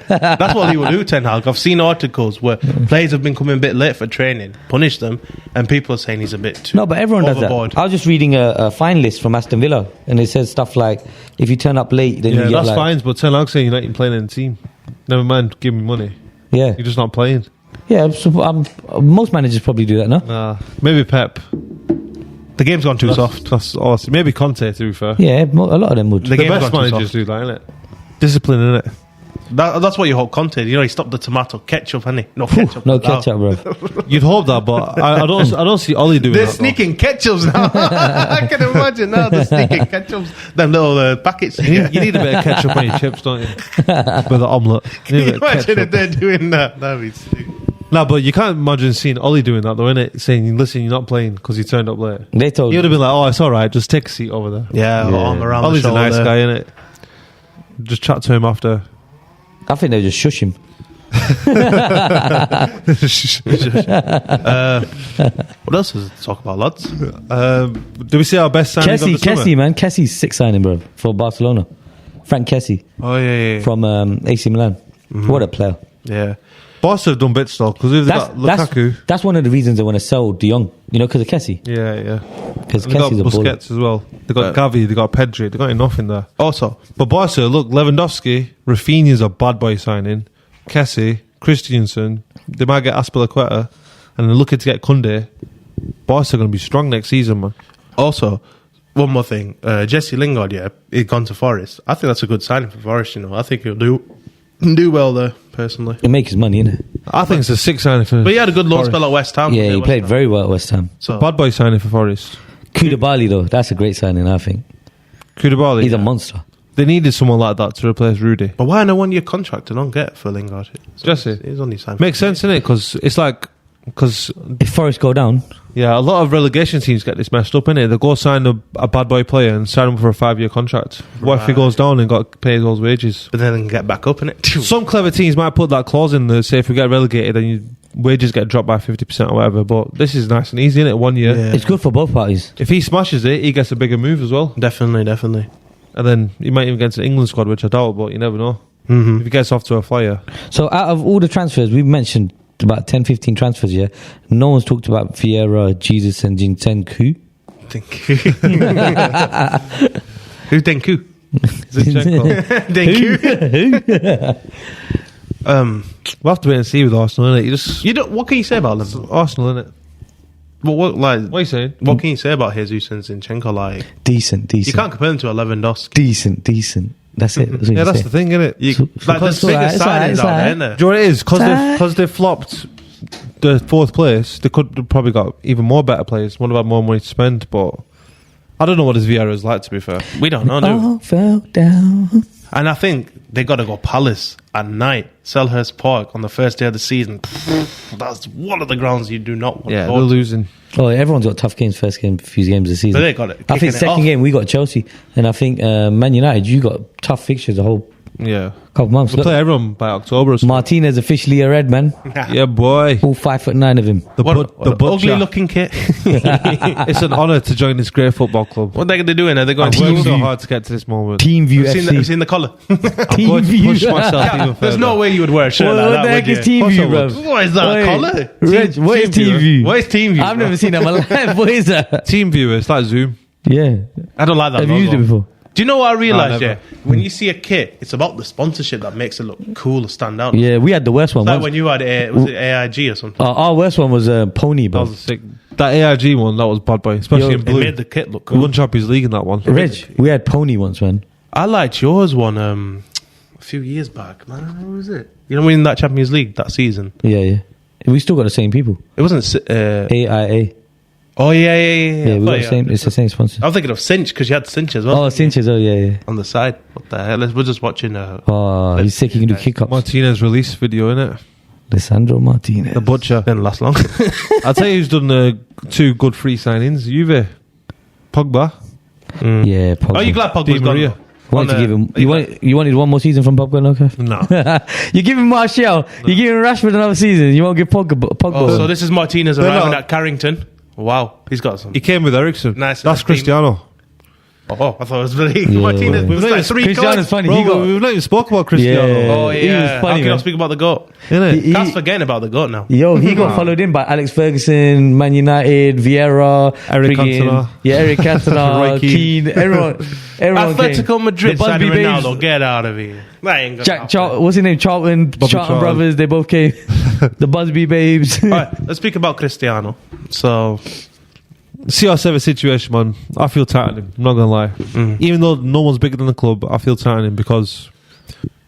That's what he will do, Ten Hag. I've seen articles where players have been coming a bit late for training, punish them, and people are saying he's a bit too No, but everyone overboard. does that. I was just reading a fine list from Aston Villa, and it says stuff like, if you turn up late, then Yeah, you get that's like... fine. But Ten Hag saying you're not even playing in the team. Never mind, give me money. Yeah, You're just not playing. yeah. So, most managers probably do that, no? Maybe Pep. The game's gone too soft. That's awesome. Maybe Conte, to be fair. Yeah, a lot of them would. The The game's best gone too managers soft. do that, innit? Discipline, innit? That's what you hope Conte. He stopped the tomato ketchup, hasn't he? No ketchup. No ketchup, bro. You'd hope that, but I don't see Ollie doing They're that. sneaking ketchups now. I can imagine now they're sneaking ketchups. Them little packets. You need a bit of ketchup on your chips, don't you? With the omelette. Can you imagine if they're doing that? That'd be sick. No, but you can't imagine seeing Ollie doing that, though, innit? Saying, listen, you're not playing because you turned up late. They told He would have been like, oh, it's all right, just take a seat over there. Yeah, arm around Ollie's the a shoulder. nice guy, innit? Just chat to him after. I think they just shush him. What else is to talk about, lads? Do we see our best signing of the summer? Kessie, man. Kessie's sick signing, bro, for Barcelona. Frank Kessie Oh, yeah. from AC Milan. What a player. Yeah. Barca have done bits, though, because they've got Lukaku. That's one of the reasons they want to sell De Jong, because of Kessie. Yeah. Because They've got Kessie's a baller. Busquets as well. They've got Gavi, they've got Pedri, they've got enough in there. Also, But Barca, look, Lewandowski, Rafinha's a bad boy signing. Kessie, Christiansen, they might get Aspilicueta, and they're looking to get Koundé. Barca are going to be strong next season, man. Also, one more thing. Jesse Lingard, he's gone to Forest. I think that's a good signing for Forest, I think he'll do well there, personally. He'll make his money, innit? I think it's a 6 signing for. But he had a good loan Forest. spell at West Ham. Yeah, he played very well at West Ham. So Bad boy signing for Forest. Koulibaly though, that's a great signing. I think Koulibaly. he's a monster. They needed someone like that to replace Rudy. But why no 1 year contract? I don't get for Lingard. Jesse. He's only signed. Makes sense, innit? Because it's like, If Forest go down, yeah, a lot of relegation teams get this messed up, innit? They go sign a bad boy player and sign him for a 5-year contract. What if he goes down and got to pay those wages? But then they can get back up in it. Some clever teams might put that clause in there, say if we get relegated, then your wages get dropped by 50% or whatever. But this is nice and easy, innit? 1 year. Yeah. it's good for both parties. If he smashes it, he gets a bigger move as well. Definitely. And then he might even get to the England squad, which I doubt, but you never know. If he gets off to a flyer. So out of all the transfers, we've mentioned about 10, 15 transfers here. No one's talked about Vieira, Jesus and Zinchenko. Denku. Who's Denku? Zinchenko. Denku. We'll have to wait and see with Arsenal, innit? You don't. What can you say about them? Arsenal, innit? What What are you saying? What can you say about Jesus and Zinchenko? Like, Decent. you can't compare them to a Lewandowski. Decent. That's it. That's what Yeah, you that's say. the thing, innit? Like, there's It's alright, biggest it's alright, signings it's out there, alright. isn't there? Do you know what it is? Because they flopped the 4th place, they could have probably got even more better players, would have had more money to spend, but I don't know what his Vieira is like, to be fair. We don't know, do we? All fell down. And I think they got to go Palace at night, Selhurst Park on the first day of the season. That's one of the grounds you do not want Yeah, to they're go to. losing. Oh, everyone's got tough games. First game, few games this season. But they got it. I kicking think it second off. game we got Chelsea, and I think Man United. You got tough fixtures a whole Yeah. couple months. We'll play everyone by October or something. Martinez officially a red man. Yeah, boy. All 5'9" of him. The What butcher. ugly looking kit. It's an honour to join this great football club. What are they going to do? Are they going I've to worked so View. hard to get to this moment. Team View Have FC. you seen the colour? I'm going to push myself even further. There's no way you would wear a shirt What, like what that, the heck would is you? Team What's View, up, bro? Woods? What is that, Oi, colour? Reg, what is Team View? What is Team View? I've bro? never seen that in my life. What is that? Team viewer, it's like Zoom. Yeah. I don't like that Have you used logo. it before? Do you know what I realised, never. yeah? When you see a kit, it's about the sponsorship that makes it look cool or stand out. Yeah, we had the worst one. Like once. when you had was it AIG or something? Our worst one was Pony, That bro. was sick. That AIG one, that was bad boy, especially Yo, in It blue. made the kit look We cool. won Champions League in that one. Reg, we had Pony once, man. I liked yours one a few years back. Man, what was it? You know, winning that Champions League that season. Yeah. We still got the same people. It wasn't. AIA. Oh yeah. Yeah, we got the same. It's the same sponsor. I'm thinking of Cinch because you had Cinch as well. Oh, Cinches. Oh, yeah. On the side. What the hell? We're just watching. Oh, he's sick. He can do kick-ups. Martinez release video, innit? Lisandro Martinez. The butcher. Didn't last long. I'll tell you who's done 2 good free signings. Juve. Pogba. Yeah, Pogba. Oh, you glad Pogba's Di gone? Maria. Wanted to give him. You wanted one more season from Pogba, no? Kev? No. You give him Martial. You give him Rashford another season. You won't give Pogba. Oh, so this is Martinez They're arriving not- at Carrington. Wow, he's got some. He came with Ericsson. Nice. That's Cristiano. Oh, I thought it was really Yeah. Martinez. We've Well, like 3 Cristiano's cards. funny. Bro, He got. we've not even spoke about Cristiano. Yeah. Oh He was yeah. funny, How can I man. speak about the goat? Innit? He- That's forgetting about the goat now. Yo, he got followed in by Alex Ferguson, Man United, Vieira, Eric friggin- Cantona. Yeah, Eric Cantona, Roy Keane. Keane, everyone Atletico came. Madrid The signing Busby Ronaldo. Babes. Get out of here. That ain't gonna Jack, happen. what's his name? Charlton Charlton. brothers. They both came. The Busby Babes. All right, let's speak about Cristiano. So, CR7 situation, man. I feel tight on him. I'm not gonna lie. Even though no one's bigger than the club, I feel tight on him because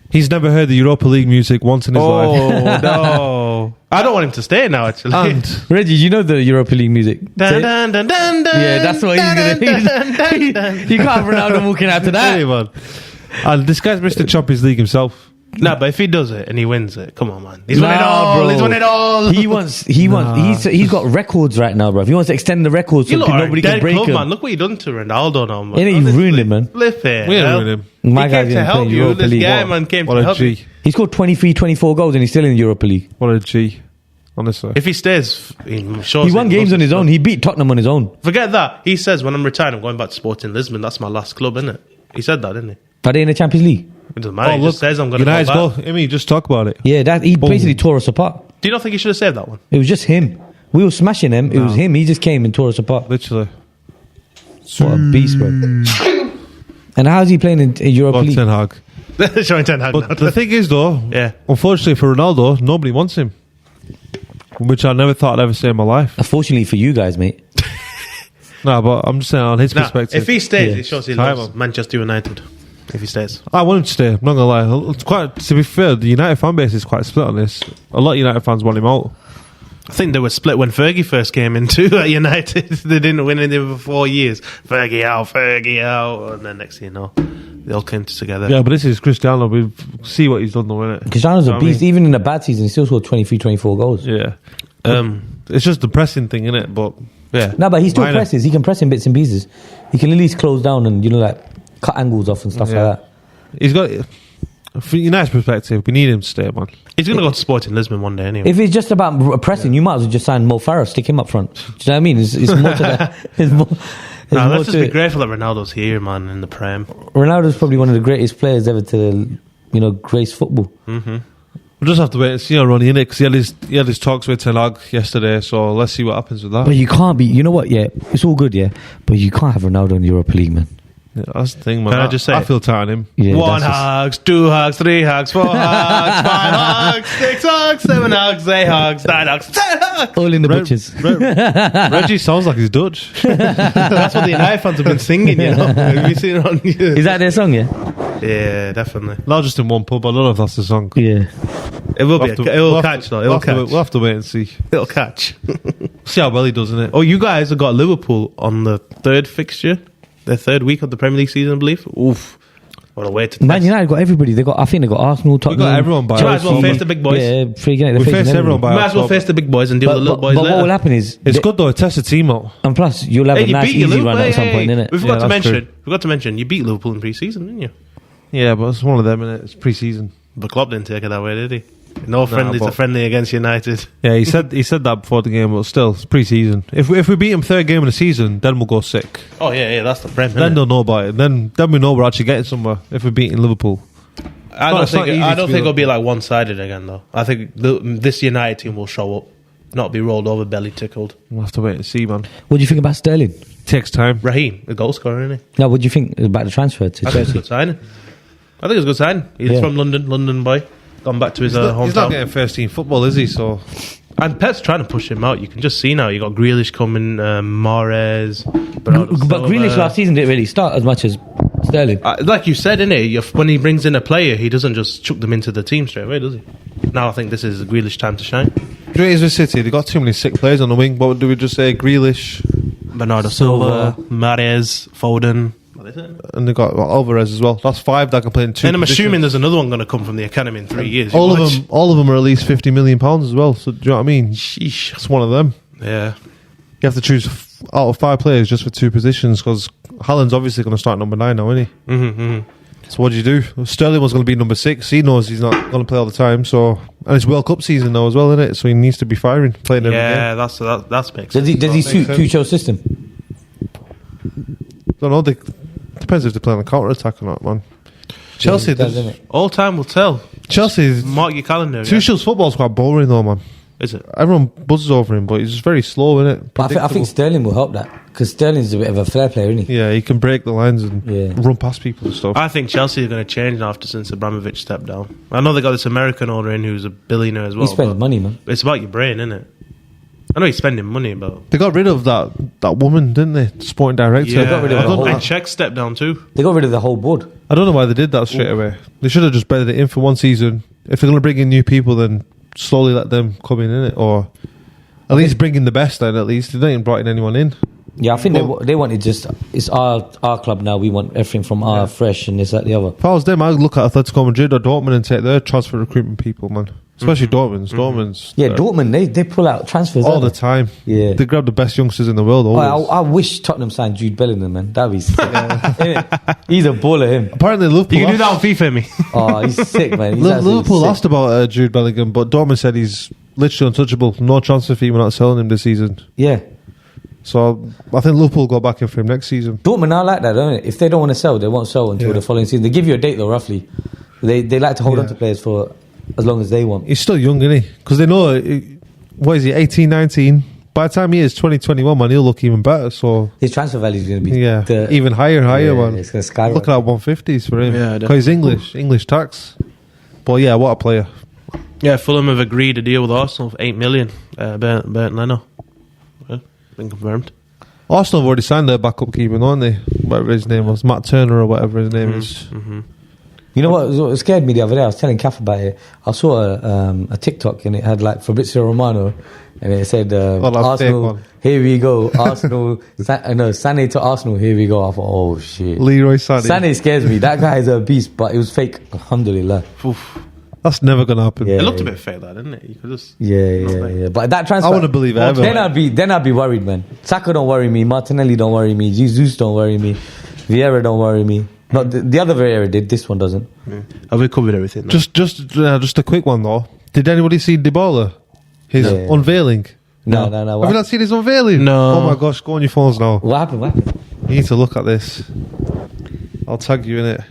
he's never heard the Europa League music once in his life. oh no, I don't want him to stay now. Actually, And Reggie, you know the Europa League music? Say it. Dun, dun, dun, dun, Yeah, that's what he's gonna. You can't have Ronaldo walking out to hey, that. man. And this guy's missed the Champions League himself. No, but if he does it and he wins it, come on, man. He's Nah, won it all, bro. He's won it all. He wants. He's got records right now, bro. He wants to extend the records so You lot are a nobody dead can break club, him. man. Look what you done to Ronaldo now, man. Innit, you've ruined him, man. Flip it. We ain't hell. ruined him. My He guy's came to gonna play help in you. Europa This League. guy, man, came What to a help you. G. He scored 23, 24 goals and he's still in the Europa League. What a G. Honestly. If he stays, he shows He won games on his own. He beat Tottenham on his own. Forget that. He says, when I'm retired, I'm going back to Sporting Lisbon. That's my last club, innit? He said that, didn't he? Are they in the Champions League? It doesn't matter. He just says, I'm going to United's go back. goal. I mean, just talk about it. Yeah, that he basically tore us apart. Do you not think he should have saved that one? It was just him. We were smashing him. It was him. He just came and tore us apart. Literally. What a beast, bro. And how's he playing in Europa Well, League? Ten Hag. Showing Ten Hag But now. the thing is, though, Yeah. unfortunately for Ronaldo, nobody wants him. Which I never thought I'd ever say in my life. Unfortunately for you guys, mate. No, but I'm just saying on his Nah, perspective. if he stays, Yeah. it shows he Time loves on. Manchester United. if he stays. I want him to stay. I'm not gonna lie. It's quite. To be fair, the United fan base is quite split on this. A lot of United fans want him out. I think they were split when Fergie first came into at United. They didn't win anything for 4 years. Fergie out, and then next thing you know, they all came together. Yeah, but this is Cristiano. We see what he's done, though, innit? Cristiano's a beast. Even in a bad season, he still scored 23, 24 goals. Yeah. It's just the pressing thing, innit? But yeah. No, but he still presses. He can press in bits and pieces. He can at least close down and cut angles off and stuff like that. He's got. From United's perspective, we need him to stay, man. He's going to go to Sporting Lisbon one day anyway. If it's just about pressing, you might as well just sign Mo Farah, stick him up front. Do you know what I mean? It's more to that. Let's just be grateful that Ronaldo's here, man, in the Prem. Ronaldo's probably one of the greatest players ever to, grace football. Mm-hmm. We'll just have to wait and see how Ronnie in it, because he had his talks with Ten Hag yesterday, so let's see what happens with that. But you can't be, you know what, it's all good, but you can't have Ronaldo in the Europa League, man. Yeah, that's the thing, man. Can I just say I feel tired on him. Yeah, 1 hugs, 2 hugs, 3 hugs, 4 hugs, 5 hugs, 6 hugs, 7 hugs, 8 hugs, 9 hugs, 10 hugs. All in the butchers. Reggie sounds like he's Dutch. That's what the United fans have been singing, Have you seen it on Is that their song, yeah? Yeah, definitely. Not just in one pub, I don't know if that's the song. Yeah. It will be. It will catch, though. It will catch. We'll have to wait and see. It'll catch. See how well he does in it. Oh, you guys have got Liverpool on the 3rd fixture. The 3rd week of the Premier League season, I believe. Oof. What a way to Man United got everybody. I think they got Arsenal, Tottenham. We got everyone by You might as well face the big boys. Yeah, we face everyone by might as well face the big boys and deal with the little boys But later. what will happen is... It's good though, it tests the team out. And plus, you'll have a you nice, beat your easy Liverpool. run at some point, innit? We forgot Yeah, to mention, you beat Liverpool in pre-season, didn't you? Yeah, but it's one of them, innit? It's pre-season. But Klopp didn't take it that way, did he? No friendly's a friendly against United. Yeah, he said that before the game, but still, it's pre-season. If we beat him 3rd game of the season, then we'll go sick. Oh yeah, that's the Prem. Then they'll know about it. Then we know we're actually getting somewhere if we're beating Liverpool. I don't think it'll be like one-sided again, though. I think this United team will show up, not be rolled over, belly tickled. We'll have to wait and see, man. What do you think about Sterling? Takes time. Raheem, the goal scorer, isn't he? No, what do you think about the transfer to I think it's a good signing. He's from London boy. Gone back to his hometown. He's not getting first team football, is he? So, and Pep's trying to push him out. You can just see now. You got Grealish coming, Mahrez. But Grealish last season didn't really start as much as Sterling. Like you said, innit? When he brings in a player, he doesn't just chuck them into the team straight away, does he? Now I think this is Grealish time to shine. Great with City. They got too many sick players on the wing. What do we just say? Grealish, Bernardo Silva, Mahrez, Foden. And they got Alvarez as well. That's 5 that can play in 2 And I'm positions. assuming there's another one going to come from the academy in 3 years. All of them are at least £50 million as well. So do you know what I mean? Sheesh. It's one of them. Yeah. You have to choose out of 5 players just for 2 positions, because Haaland's obviously going to start number 9 now, isn't he? Mm-hmm. So what do you do? Sterling was going to be number 6. He knows he's not going to play all the time. So, and it's World Cup season now as well, isn't it? So he needs to be firing, playing every game. Yeah, that makes sense. Does he suit Tuchel's system? I don't know. Depends if they play on a counter attack or not, man. Chelsea does. All time will tell. Chelsea. Mark your calendar. Tuchel's football's quite boring though, man. Is it? Everyone buzzes over him, but he's just very slow, isn't it? But I think Sterling will help that, because Sterling's a bit of a flair player, isn't he? Yeah, he can break the lines and run past people and stuff. I think Chelsea are going to change now since Abramovich stepped down. I know they got this American owner in who's a billionaire as well. He spends money, man. It's about your brain, isn't it? I know he's spending money, but they got rid of that woman, didn't they? The sporting director. Yeah, they got rid of and Czech stepped down too. They got rid of the whole board. I don't know why they did that straight away. They should have just bedded it in for one season. If they're going to bring in new people, then slowly let them come in it, or at least bring in the best. Then at least they didn't brought in anyone in. Yeah, I think they wanted just, it's our club now. We want everything from our fresh and this, that, the other. If I was them, I'd look at Atletico Madrid or Dortmund and take their transfer recruitment people, man. Especially Dortmund's. Dortmund's. Yeah, Dortmund, they pull out transfers all the time. Yeah. They grab the best youngsters in the world always. I wish Tottenham signed Jude Bellingham, man. That'd be sick. He's a baller, him. Apparently Liverpool... You can do that on FIFA, me. Oh, he's sick, man. Liverpool asked about Jude Bellingham, but Dortmund said he's literally untouchable. No transfer fee, we're not selling him this season. Yeah. So I think Liverpool will go back in for him next season. Dortmund are like that, don't they? If they don't want to sell, they won't sell until the following season. They give you a date, though, roughly. They like to hold on to players for as long as they want. He's still young, isn't he? Because they know, what is he, 18, 19? By the time he is 2021, man, he'll look even better. So his transfer value is going to be even higher, man. It's going to skyrocket. Look at that 150s for him. Yeah, because he's English tax. But yeah, what a player. Yeah, Fulham have agreed a deal with Arsenal for $8 million. Bernd Leno. Been confirmed. Arsenal have already signed their backup keeper, aren't they? Whatever his name was, Matt Turner or whatever his name is. You know what scared me the other day? I was telling Kath about it. I saw a TikTok and it had like Fabrizio Romano, and it said Arsenal. Here we go, Arsenal. Sané to Arsenal. Here we go. I thought, oh shit. Leroy Sané. Sané scares me. That guy is a beast, but it was fake. Alhamdulillah. That's never gonna happen. It looked a bit fake, that, didn't it? You could just Yeah. But that transfer, I wouldn't believe it ever. Then I'd be worried, man. Saka don't worry me. Martinelli don't worry me. Jesus don't worry me. Vieira don't worry me. No, the other Vieira did. This one doesn't. Yeah. Have we covered everything? Though? Just a quick one though. Did anybody see Dybala? His unveiling. No. Have you not seen his unveiling? No. Oh my gosh, go on your phones now. What happened? You need to look at this. I'll tag you in it.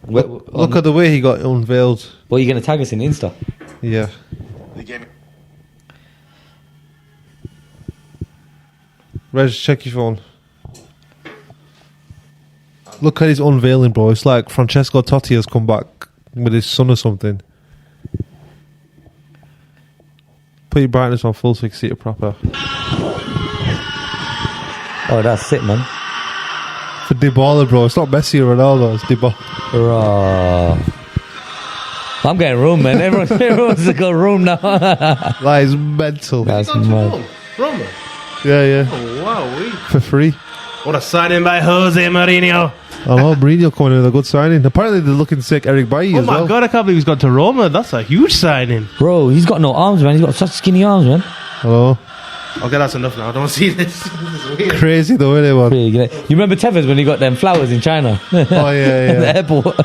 Look at the way he got unveiled. What, are you going to tag us in Insta? Yeah. Reg, check your phone. Look at his unveiling, bro. It's like Francesco Totti has come back with his son or something. Put your brightness on full so you can see it proper. Oh, that's it, man. For Dybala, bro. It's not Messi or Ronaldo, it's Dybala. I'm getting Rome, man. Everyone's got Rome now. That is mental. That's mad. Roma? Yeah. Oh, wow. For free. What a signing by Jose Mourinho. I know, Mourinho coming in with a good signing. Apparently they're looking to take Eric Bailly as well. Oh my God, I can't believe he's gone to Roma. That's a huge signing. Bro, he's got no arms, man. He's got such skinny arms, man. Hello. Okay, that's enough now. I don't see this. This is weird. Crazy though, isn't it, man? You remember Tevez when he got them flowers in China? Oh, yeah. At the airport.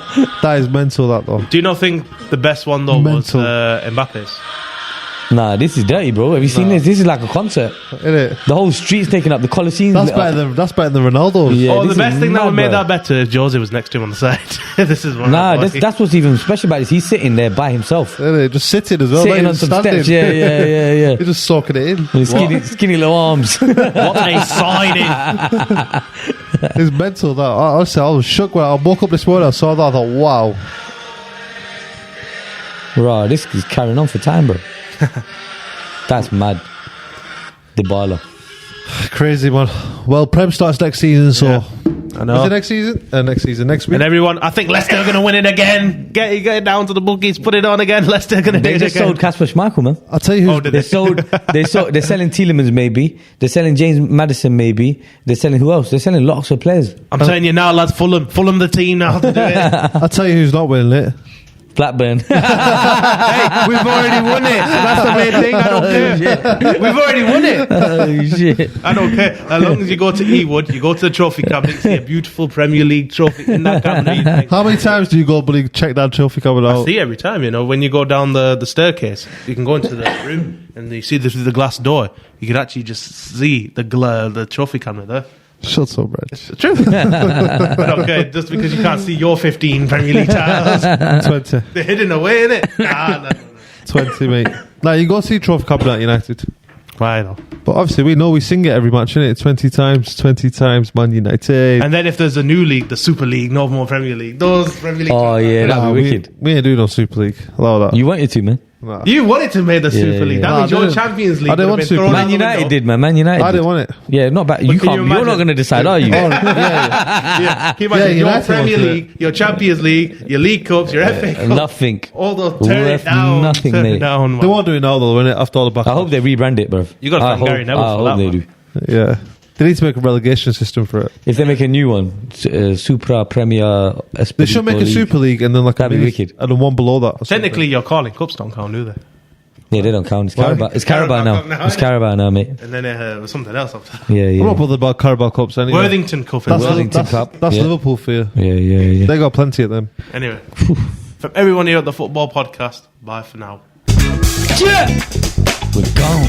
That is mental, that though. Do you not think the best one though Mental. was Mbappe's? Nah, this is dirty, bro. Have you seen this? This is like a concert. Isn't it? The whole street's taking up. The Colosseum. That's better than Ronaldo's. Yeah, The best thing that would make bro. that better is Jose was next to him on the side. This is one. Nah, that's what's even special about this. He's sitting there by himself. Isn't it? Just sitting as well. Sitting on some steps. Yeah. You're just soaking it in. With skinny little arms. What a signing! It's mental, that. Honestly, I was shook when I woke up this morning. I saw that. I thought, wow. Right, this is carrying on for time, bro. That's mad. Dybala. Crazy, man. Well, Prem starts next season, so... Yeah. I know. Is it next season? Next week? And everyone, I think Leicester are going to win it again. Get it down to the bookies, put it on again. Leicester are going to do They it just again. sold Kasper Schmeichel, man. I'll tell you who's... did They're selling Tielemans, maybe. They're selling James Maddison, maybe. They're selling who else? They're selling lots of players. I'm telling you now, lads, Fulham the team now to do it. I'll tell you who's not winning it. Blackburn. Hey, we've already won it. That's the main thing. I don't care. We've already won it. Oh, shit. I don't care. As long as you go to Ewood, you go to the trophy cabinet, you see a beautiful Premier League trophy in that cabinet. You think, How many times do you go, buddy, check that trophy coming I out? see every time, when you go down the staircase, you can go into the room and you see through the glass door. You can actually just see the trophy cabinet there. Shut up, Reg. It's true. Okay, just because you can't see your 15 Premier League titles, 20. they're hidden away, innit? No. 20, mate. Now, you go see Trophy Cabinet at United. Right, though. But obviously, we know we sing it every match, innit? 20 times, Man United. And then if there's a new league, the Super League, no more Premier League. Those Premier League. Oh, yeah, Nah, that'd be wicked. we ain't doing no Super League. Allow that. You wanted to, man. Nah. You wanted to make the Super League. That Nah, means I your didn't. Champions League. I didn't would want have been Super thrown League. out Man the United window. did, man. Man United I did. didn't want it. Yeah, not bad. You can you can't. You're not imagine? going to decide, are you? Yeah, keep imagine your United Premier wanted it. League, your Champions League, your League Cups, your FA Cup. Nothing. All those turn Left it down. nothing, turn it mate. down, They man. won't do it now, though, innit? After all the back. I hope they rebrand it, bro. You gotta thank Gary Neville for that, they man. do. Yeah. They need to make a relegation system for it. If they make a new one, Supra Premier. They should make a Super League and then like That'd a be mini- wicked. and then one below that. or something. Technically, your calling cups don't count, do they? Yeah, they don't count. It's Why? Carabao. It's Carabao Carabao now. now, It's innit? Carabao now, mate. And then was something else after that. Yeah, I'm not yeah. bothered about Carabao Cups anyway. Worthington Cup. That's, Worthington that's, Cup, that's yeah. Liverpool for you. Yeah. They got plenty of them. Anyway, from everyone here at the Football Podcast, bye for now. We're gone.